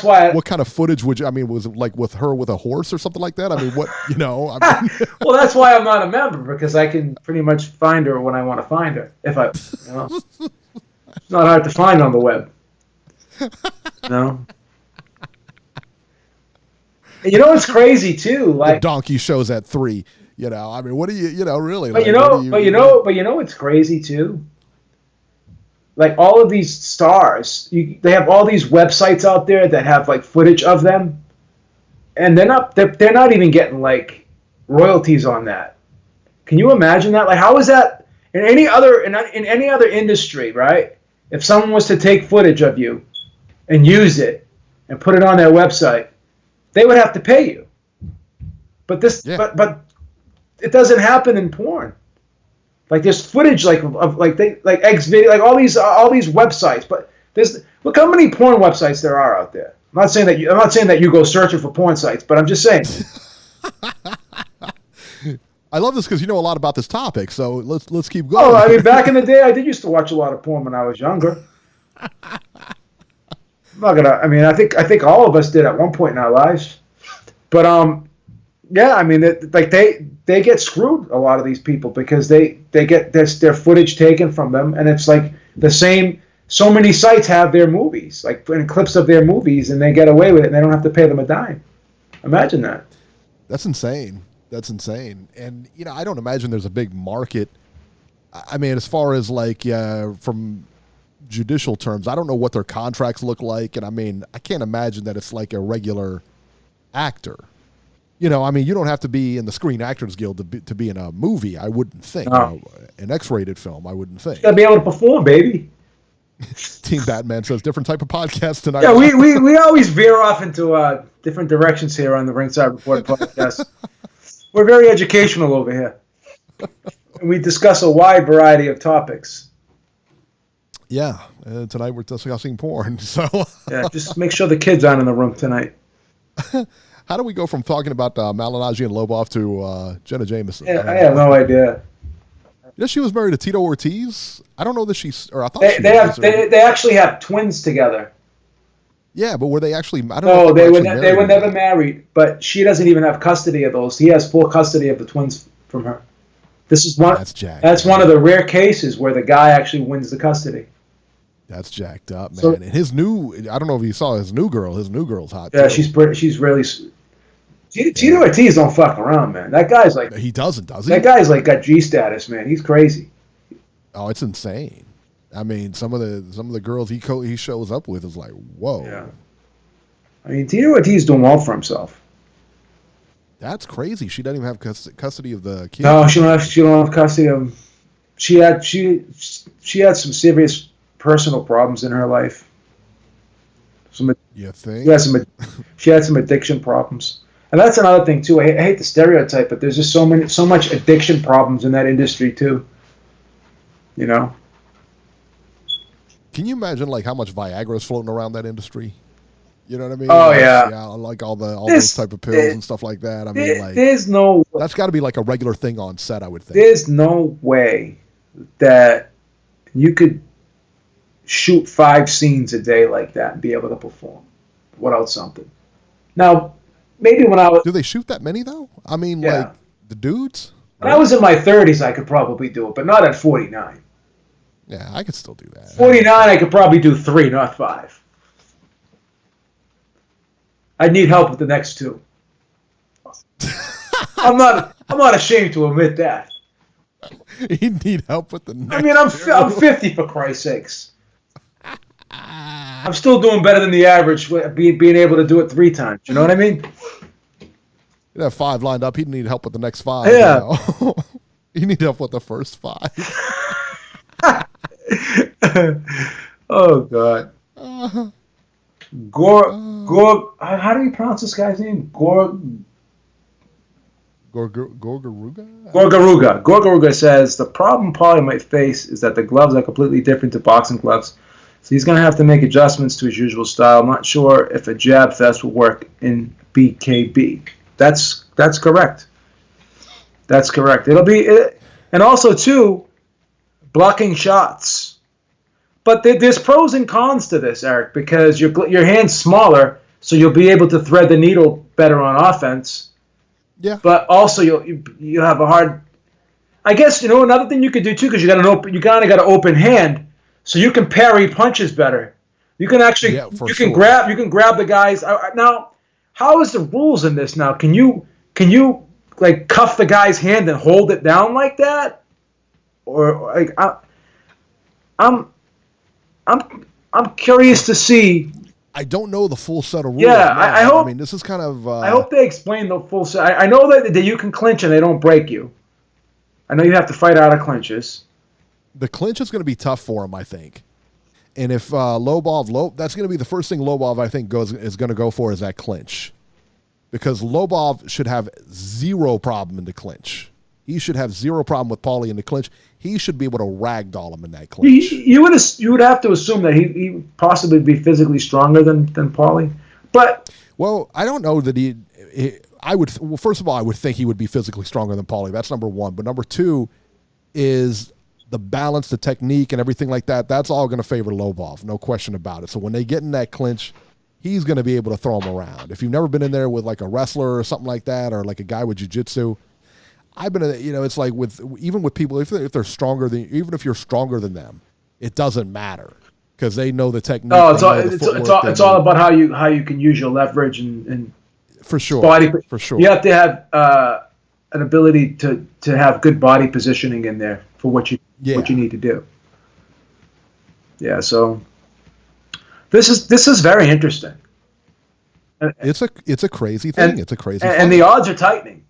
why. What kind of footage would you? I mean, was it like with her with a horse or something like that? I mean, what well, that's why I'm not a member, because I can pretty much find her when I want to find her. If I, it's not hard to find on the web. It's crazy too. Like the donkey shows at 3. I mean, what do you? Really? But it's crazy too. Like all of these stars, they have all these websites out there that have footage of them, and they're not even getting royalties on that. Can you imagine that? Like, how is that in any other industry, right? If someone was to take footage of you and use it and put it on their website, they would have to pay you. But but it doesn't happen in porn. Like there's footage like Xvideo, like all these websites. But look how many porn websites there are out there. I'm not saying that you go searching for porn sites, but I'm just saying. I love this because you know a lot about this topic, so let's keep going. Oh, I mean, back in the day, I did used to watch a lot of porn when I was younger. I'm not gonna. I mean, I think all of us did at one point in our lives. But yeah, I mean, they get screwed, a lot of these people, because they get their footage taken from them, and it's like the same. So many sites have their movies, like in clips of their movies, and they get away with it, and they don't have to pay them a dime. Imagine that. That's insane. That's insane. And, you know, I don't imagine there's a big market. I mean, as far as like from judicial terms, I don't know what their contracts look like. And I mean, I can't imagine that it's like a regular actor. You know, I mean, you don't have to be in the Screen Actors Guild to be in a movie, I wouldn't think. No. An X-rated film, I wouldn't think. You gotta be able to perform, baby. Team Batman says different type of podcast tonight. Yeah, we always veer off into different directions here on the Ringside Reporter podcast. We're very educational over here. And we discuss a wide variety of topics. Yeah, tonight we're discussing porn. So yeah, just make sure the kids aren't in the room tonight. How do we go from talking about Malignaggi and Lobov to Jenna Jameson? Yeah, I have no idea. Yeah, she was married to Tito Ortiz. I don't know that she's, or I thought they actually have twins together. Yeah, but were they actually? I don't know. No, they were never married. But she doesn't even have custody of those. He has full custody of the twins from her. This is one. That's one of the rare cases where the guy actually wins the custody. That's jacked up, man. So, and his new, I don't know if you saw his new girl. His new girl's hot. Yeah, too. she's really. Tito Ortiz don't fuck around, man. That guy's like he doesn't, does he? That guy's like got G status, man. He's crazy. Oh, it's insane. I mean, some of the girls he shows up with is like, whoa. Yeah. I mean, Tito Ortiz doing well for himself. That's crazy. She doesn't even have custody of the kids. No, she don't have custody of them. She had some serious personal problems in her life. You think? She had some addiction problems. And that's another thing too. I hate the stereotype, but there's just so much addiction problems in that industry too. You know. Can you imagine like how much Viagra is floating around that industry? You know what I mean? Oh yeah. Like all those type of pills and stuff like that. I mean, like that's got to be like a regular thing on set, I would think. There's no way that you could shoot 5 scenes a day like that and be able to perform without something. Now, maybe when I was... Do they shoot that many, though? I mean, like, the dudes? When I was in my 30s, I could probably do it, but not at 49. Yeah, I could still do that. 49, I could probably do 3, not 5. I'd need help with the next 2. I'm not ashamed to admit that. You'd need help with the next I mean, I'm 50, for Christ's sakes. I'm still doing better than the average, being able to do it 3 times. You know what I mean? You'd have 5 lined up. He'd need help with the next 5. Yeah. You know? You need help with the first 5. Oh, God. How do you pronounce this guy's name? Gorgaruga? Gorgaruga says, the problem Paulie might face is that the gloves are completely different to boxing gloves. So he's going to have to make adjustments to his usual style. I'm not sure if a jab fest will work in BKB. That's correct. That's correct. And also, too, blocking shots. But there's pros and cons to this, Eric, because your hand's smaller, so you'll be able to thread the needle better on offense. Yeah. But also, you have a hard... I guess, another thing you could do, too, because you kind of got an open hand, so you can parry punches better. You can actually grab the guys. Now, how is the rules in this now? Can you like cuff the guy's hand and hold it down like that? Or like I'm curious to see. I don't know the full set of rules. Yeah, I hope. I mean, this is kind of. I hope they explain the full set. I know that you can clinch and they don't break you. I know you have to fight out of clinches. The clinch is going to be tough for him, I think. And if Lobov, that's going to be the first thing Lobov, I think, is going to go for is that clinch. Because Lobov should have zero problem in the clinch. He should have zero problem with Paulie in the clinch. He should be able to ragdoll him in that clinch. You would have to assume that he possibly be physically stronger than Paulie. But well, I don't know that I would. Well, first of all, I would think he would be physically stronger than Paulie. That's number one. But number two is the balance, the technique, and everything like that. That's all going to favor Lobov, no question about it. So when they get in that clinch, he's going to be able to throw him around. If you've never been in there with like a wrestler or something like that, or like a guy with jiu-jitsu, I've been, it's like even with people, if they're stronger than, even if you're stronger than them, it doesn't matter because they know the technique. Oh, it's all about how you can use your leverage and for sure, for sure. You have to have an ability to have good body positioning in there for what you need to do. Yeah, so this is very interesting. It's a crazy thing. It's a crazy thing. And the odds are tightening.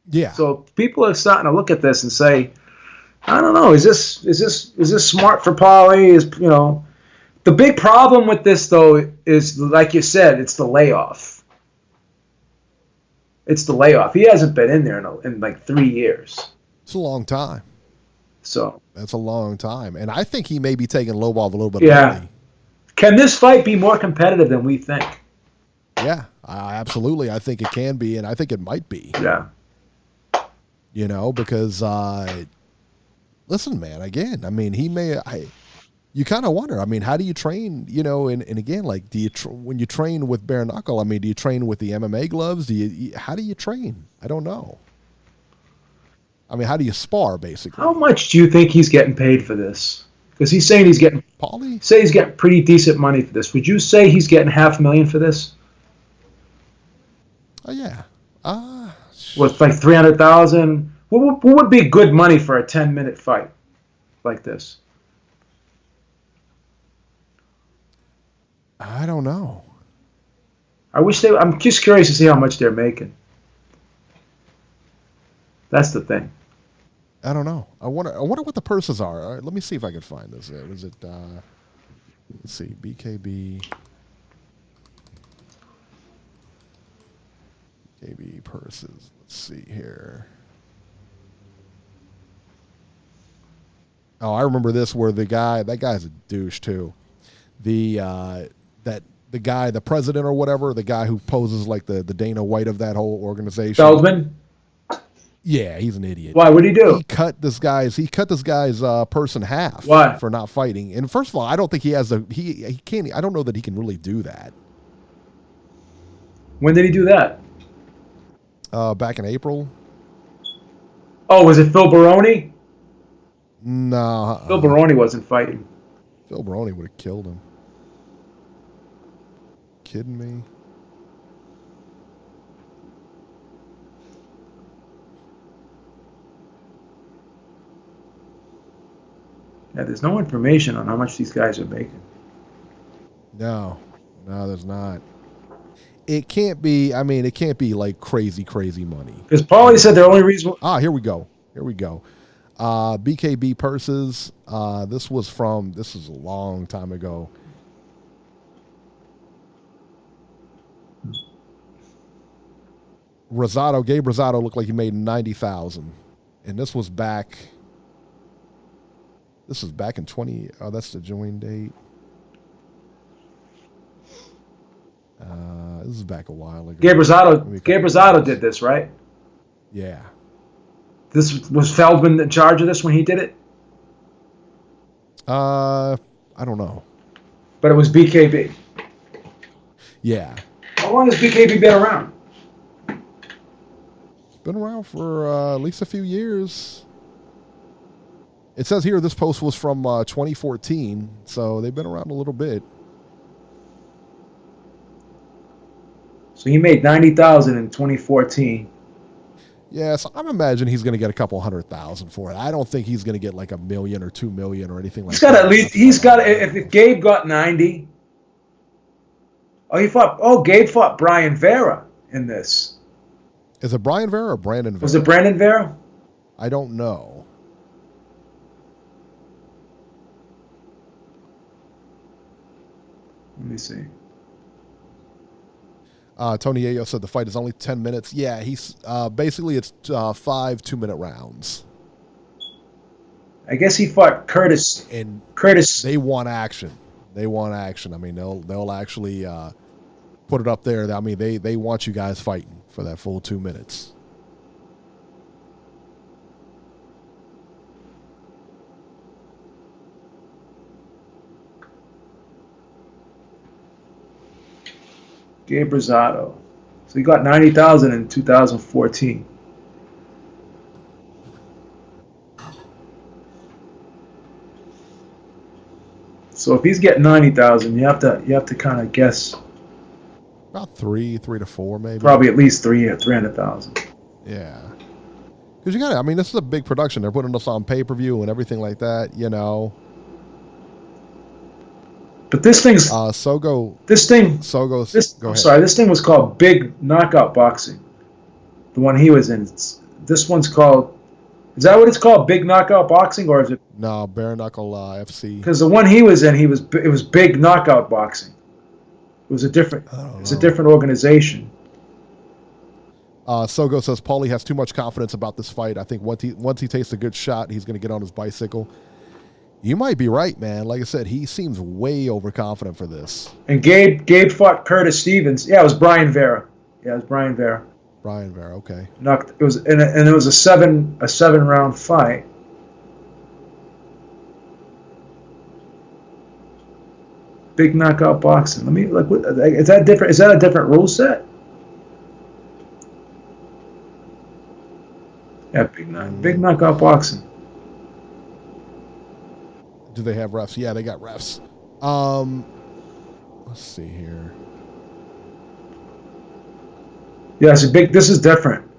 Yeah. So people are starting to look at this and say, I don't know, is this smart for Paulie? The big problem with this though is, like you said, it's the layoff. It's the layoff. He hasn't been in there in like 3 years. It's a long time. So that's a long time, and I think he may be taking Lobov a little bit early. Can this fight be more competitive than we think? Yeah, absolutely. I think it can be, and I think it might be. Yeah. Because listen, man. Again, I mean, he may. You kind of wonder. I mean, how do you train? And again, like, do you when you train with bare knuckle? I mean, do you train with the MMA gloves? How do you train? I don't know. I mean, how do you spar, basically? How much do you think he's getting paid for this? Because he's saying he's getting Paulie. Say he's getting pretty decent money for this. Would you say he's getting $500,000 for this? Oh yeah. With like $300,000. What would be good money for a 10-minute fight like this? I don't know. I'm just curious to see how much they're making. That's the thing. I don't know. I wonder what the purses are. All right, let me see if I can find this. Is it? Let's see. BKB. BKB purses. Let's see here. Oh, I remember this where that guy's a douche too. The guy, the president or whatever, the guy who poses like the Dana White of that whole organization. Feldman? Yeah, he's an idiot. Why? What did he do? He cut this guy's purse in half. Why? For not fighting. And first of all, I don't think he has he can't. I don't know that he can really do that. When did he do that? Back in April. Oh, was it Phil Baroni? No. Phil Baroni wasn't fighting. Phil Baroni would have killed him. Kidding me? Yeah, there's no information on how much these guys are making. No, there's not. It can't be. I mean, it can't be like crazy money. Because Paulie said the only reason. Here we go. BKB purses. This is a long time ago. Gabe Rosado looked like he made 90,000, and this was back. This is back in 20. Oh, that's the join date. This is back a while ago. Gabe Rosado did this, right? Yeah. This was Feldman in charge of this when he did it? I don't know. But it was BKB. Yeah. How long has BKB been around? It's been around for at least a few years. It says here this post was from 2014, so they've been around a little bit. So he made 90,000 in 2014. Yeah, so I'm imagining he's going to get a couple 100,000 for it. I don't think he's going to get like $1 million or $2 million or anything like that. He's got if Gabe got 90. Gabe fought Brian Vera in this. Is it Brian Vera or Brandon Vera? Was it Brandon Vera? I don't know. Let me see. Tony Ayo said the fight is only 10 minutes. Yeah, he's basically it's 5 2-minute rounds. I guess he fought Curtis. And Curtis. they want action. They want action. I mean, they'll actually put it up there. I mean, they want you guys fighting for that full 2 minutes. Gabe Rosado. So he got 90,000 in 2014. So if he's getting 90,000, you have to kind of guess. About 3 to 4, maybe. Probably at least 300,000. Yeah. Because you got to, I mean, this is a big production. They're putting us on pay-per-view and everything like that, you know. But this thing's Sogo. This thing. Sogo's. Go ahead. Sorry, this thing was called Big Knockout Boxing. The one he was in. This one's called. Is that what it's called? Big Knockout Boxing, or is it? No, Bare Knuckle FC. Because the one he was in, it was Big Knockout Boxing. It was a different. It's a different organization. Sogo says Paulie has too much confidence about this fight. I think once he takes a good shot, he's going to get on his bicycle. You might be right, man. Like I said, he seems way overconfident for this. And Gabe fought Curtis Stevens. Yeah, it was Brian Vera. Yeah, it was Brian Vera. Brian Vera, okay. It was a seven round fight. Big Knockout Boxing. Let me look. Is that different? Is that a different rule set? Yeah, Big Knockout Boxing. Do they have refs? Yeah, they got refs. Let's see here. Yeah, this is different.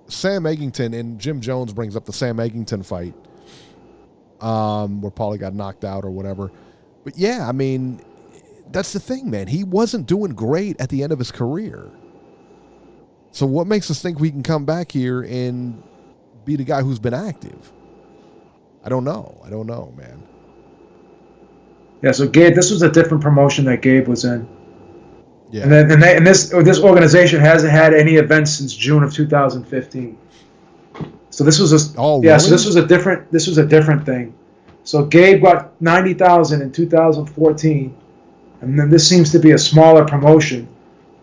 Sam Eggington, and Jim Jones brings up the Sam Eggington fight, where Paulie got knocked out or whatever. But yeah, I mean, that's the thing, man. He wasn't doing great at the end of his career. So what makes us think we can come back here and be the guy who's been active? I don't know, man. Yeah, so Gabe, this was a different promotion that Gabe was in. Yeah. And this organization hasn't had any events since June of 2015. So this was really? So this was a different thing. So Gabe got 90,000 in 2014, and then this seems to be a smaller promotion.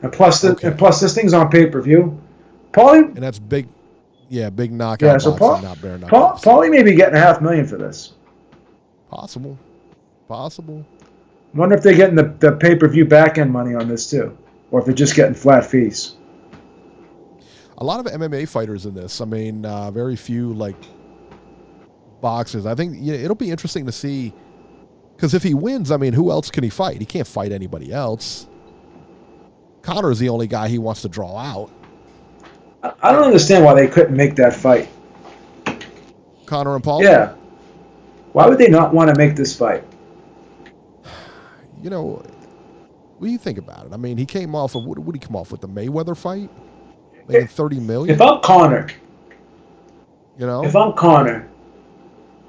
And plus this thing's on pay-per-view. Paulie, and that's big. Yeah, Big Knockout. Yeah, so boxing, not bare knuckle. Paulie may be getting $500,000 for this. Possible. I wonder if they're getting the pay-per-view back-end money on this too, or if they're just getting flat fees. A lot of MMA fighters in this. I mean, very few like boxers. I think it'll be interesting to see, because if he wins, I mean, who else can he fight? He can't fight anybody else. Connor's the only guy he wants to draw out. I don't understand why they couldn't make that fight. Connor and Paul? Yeah. Why would they not want to make this fight? You know, what do you think about it? I mean, he came off of, what did he come off with, the Mayweather fight? Making $30 million? If I'm Connor,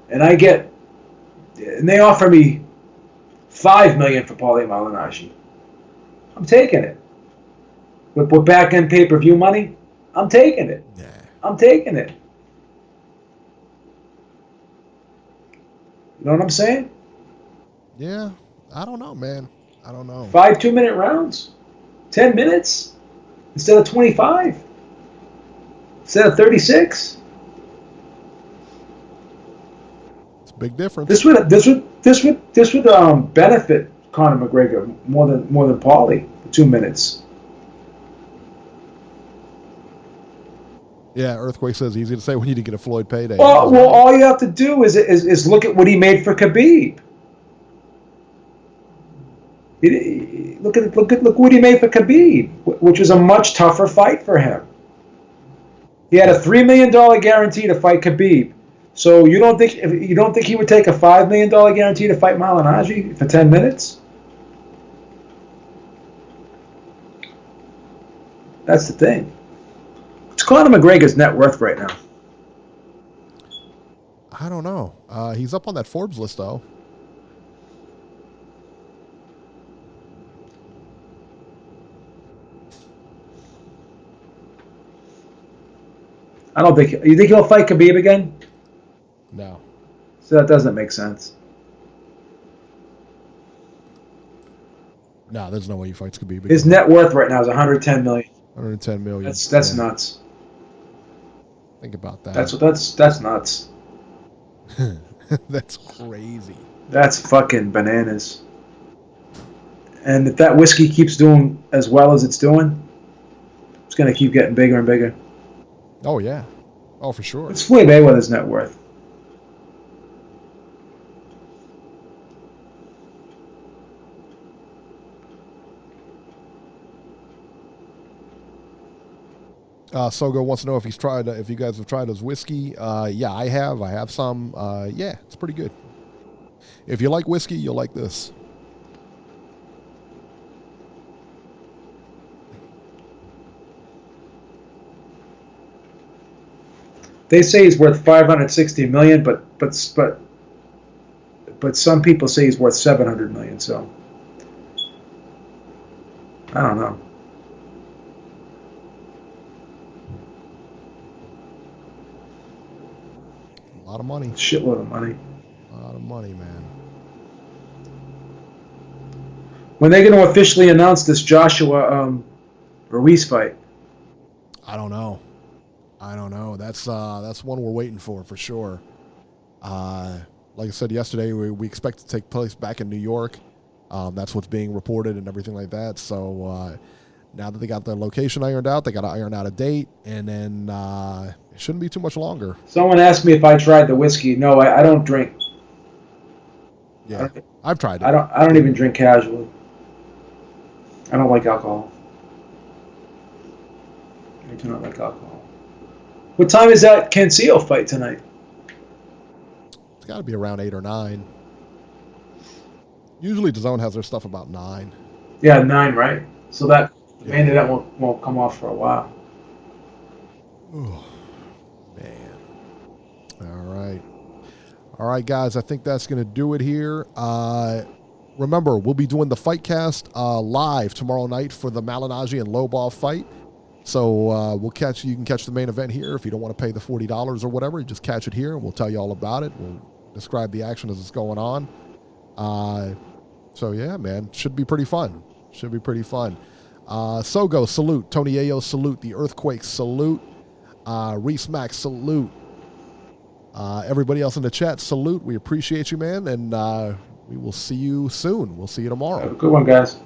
and they offer me $5 million for Paulie Malignaggi, I'm taking it. With back-end pay-per-view money, I'm taking it. Yeah. I'm taking it. You know what I'm saying? Yeah. I don't know, man. I don't know. 5 2-minute rounds? 10 minutes? Instead of 25? Instead of 36? It's a big difference. This would benefit Conor McGregor more than Paulie for 2 minutes. Yeah, Earthquake says easy to say when you didn't get a Floyd payday. Well, all you have to do is look at what he made for Khabib. Look what he made for Khabib, which was a much tougher fight for him. He had a $3 million guarantee to fight Khabib. So you don't think he would take a $5 million guarantee to fight Malignaggi for 10 minutes? That's the thing. What's Conor McGregor's net worth right now? I don't know. He's up on that Forbes list, though. I don't think. You think he'll fight Khabib again? No. So that doesn't make sense. No, there's no way he fights Khabib. His net worth right now is 110 million. 110 million. That's nuts. Think about that. That's nuts. That's crazy. That's fucking bananas. And if that whiskey keeps doing as well as it's doing, it's gonna keep getting bigger and bigger. Oh yeah. Oh, for sure. It's Floyd Mayweather's net worth. Sogo wants to know if you guys have tried his whiskey. Yeah, I have. I have some. Yeah, it's pretty good. If you like whiskey, you'll like this. They say he's worth 560 million, but some people say he's worth 700 million. So I don't know. A lot of money. Shitload of money. A lot of money, man. When are they going to officially announce this Joshua Ruiz fight? I don't know. That's one we're waiting for sure. Like I said yesterday, we expect it to take place back in New York. That's what's being reported and everything like that. So now that they got the location ironed out, they got to iron out a date, and then it shouldn't be too much longer. Someone asked me if I tried the whiskey. No, I don't drink. Yeah, I've tried it. I don't even drink casually. I don't like alcohol. I do not like alcohol. What time is that Cancio fight tonight? It's got to be around 8 or 9. Usually DAZN has their stuff about 9. Yeah, 9, right? So that maybe that won't come off for a while. Oh, man. All right, guys. I think that's going to do it here. Remember, we'll be doing the Fightcast live tomorrow night for the Malignaggi and Lobov fight. So you can catch the main event here. If you don't want to pay the $40 or whatever, you just catch it here, and we'll tell you all about it. We'll describe the action as it's going on. So yeah, man, should be pretty fun. Sogo, salute. Tony Ayo, salute. The Earthquake, salute. Reese Max, salute. Everybody else in the chat, salute. We appreciate you, man, and we will see you soon. We'll see you tomorrow. Have a good one, guys.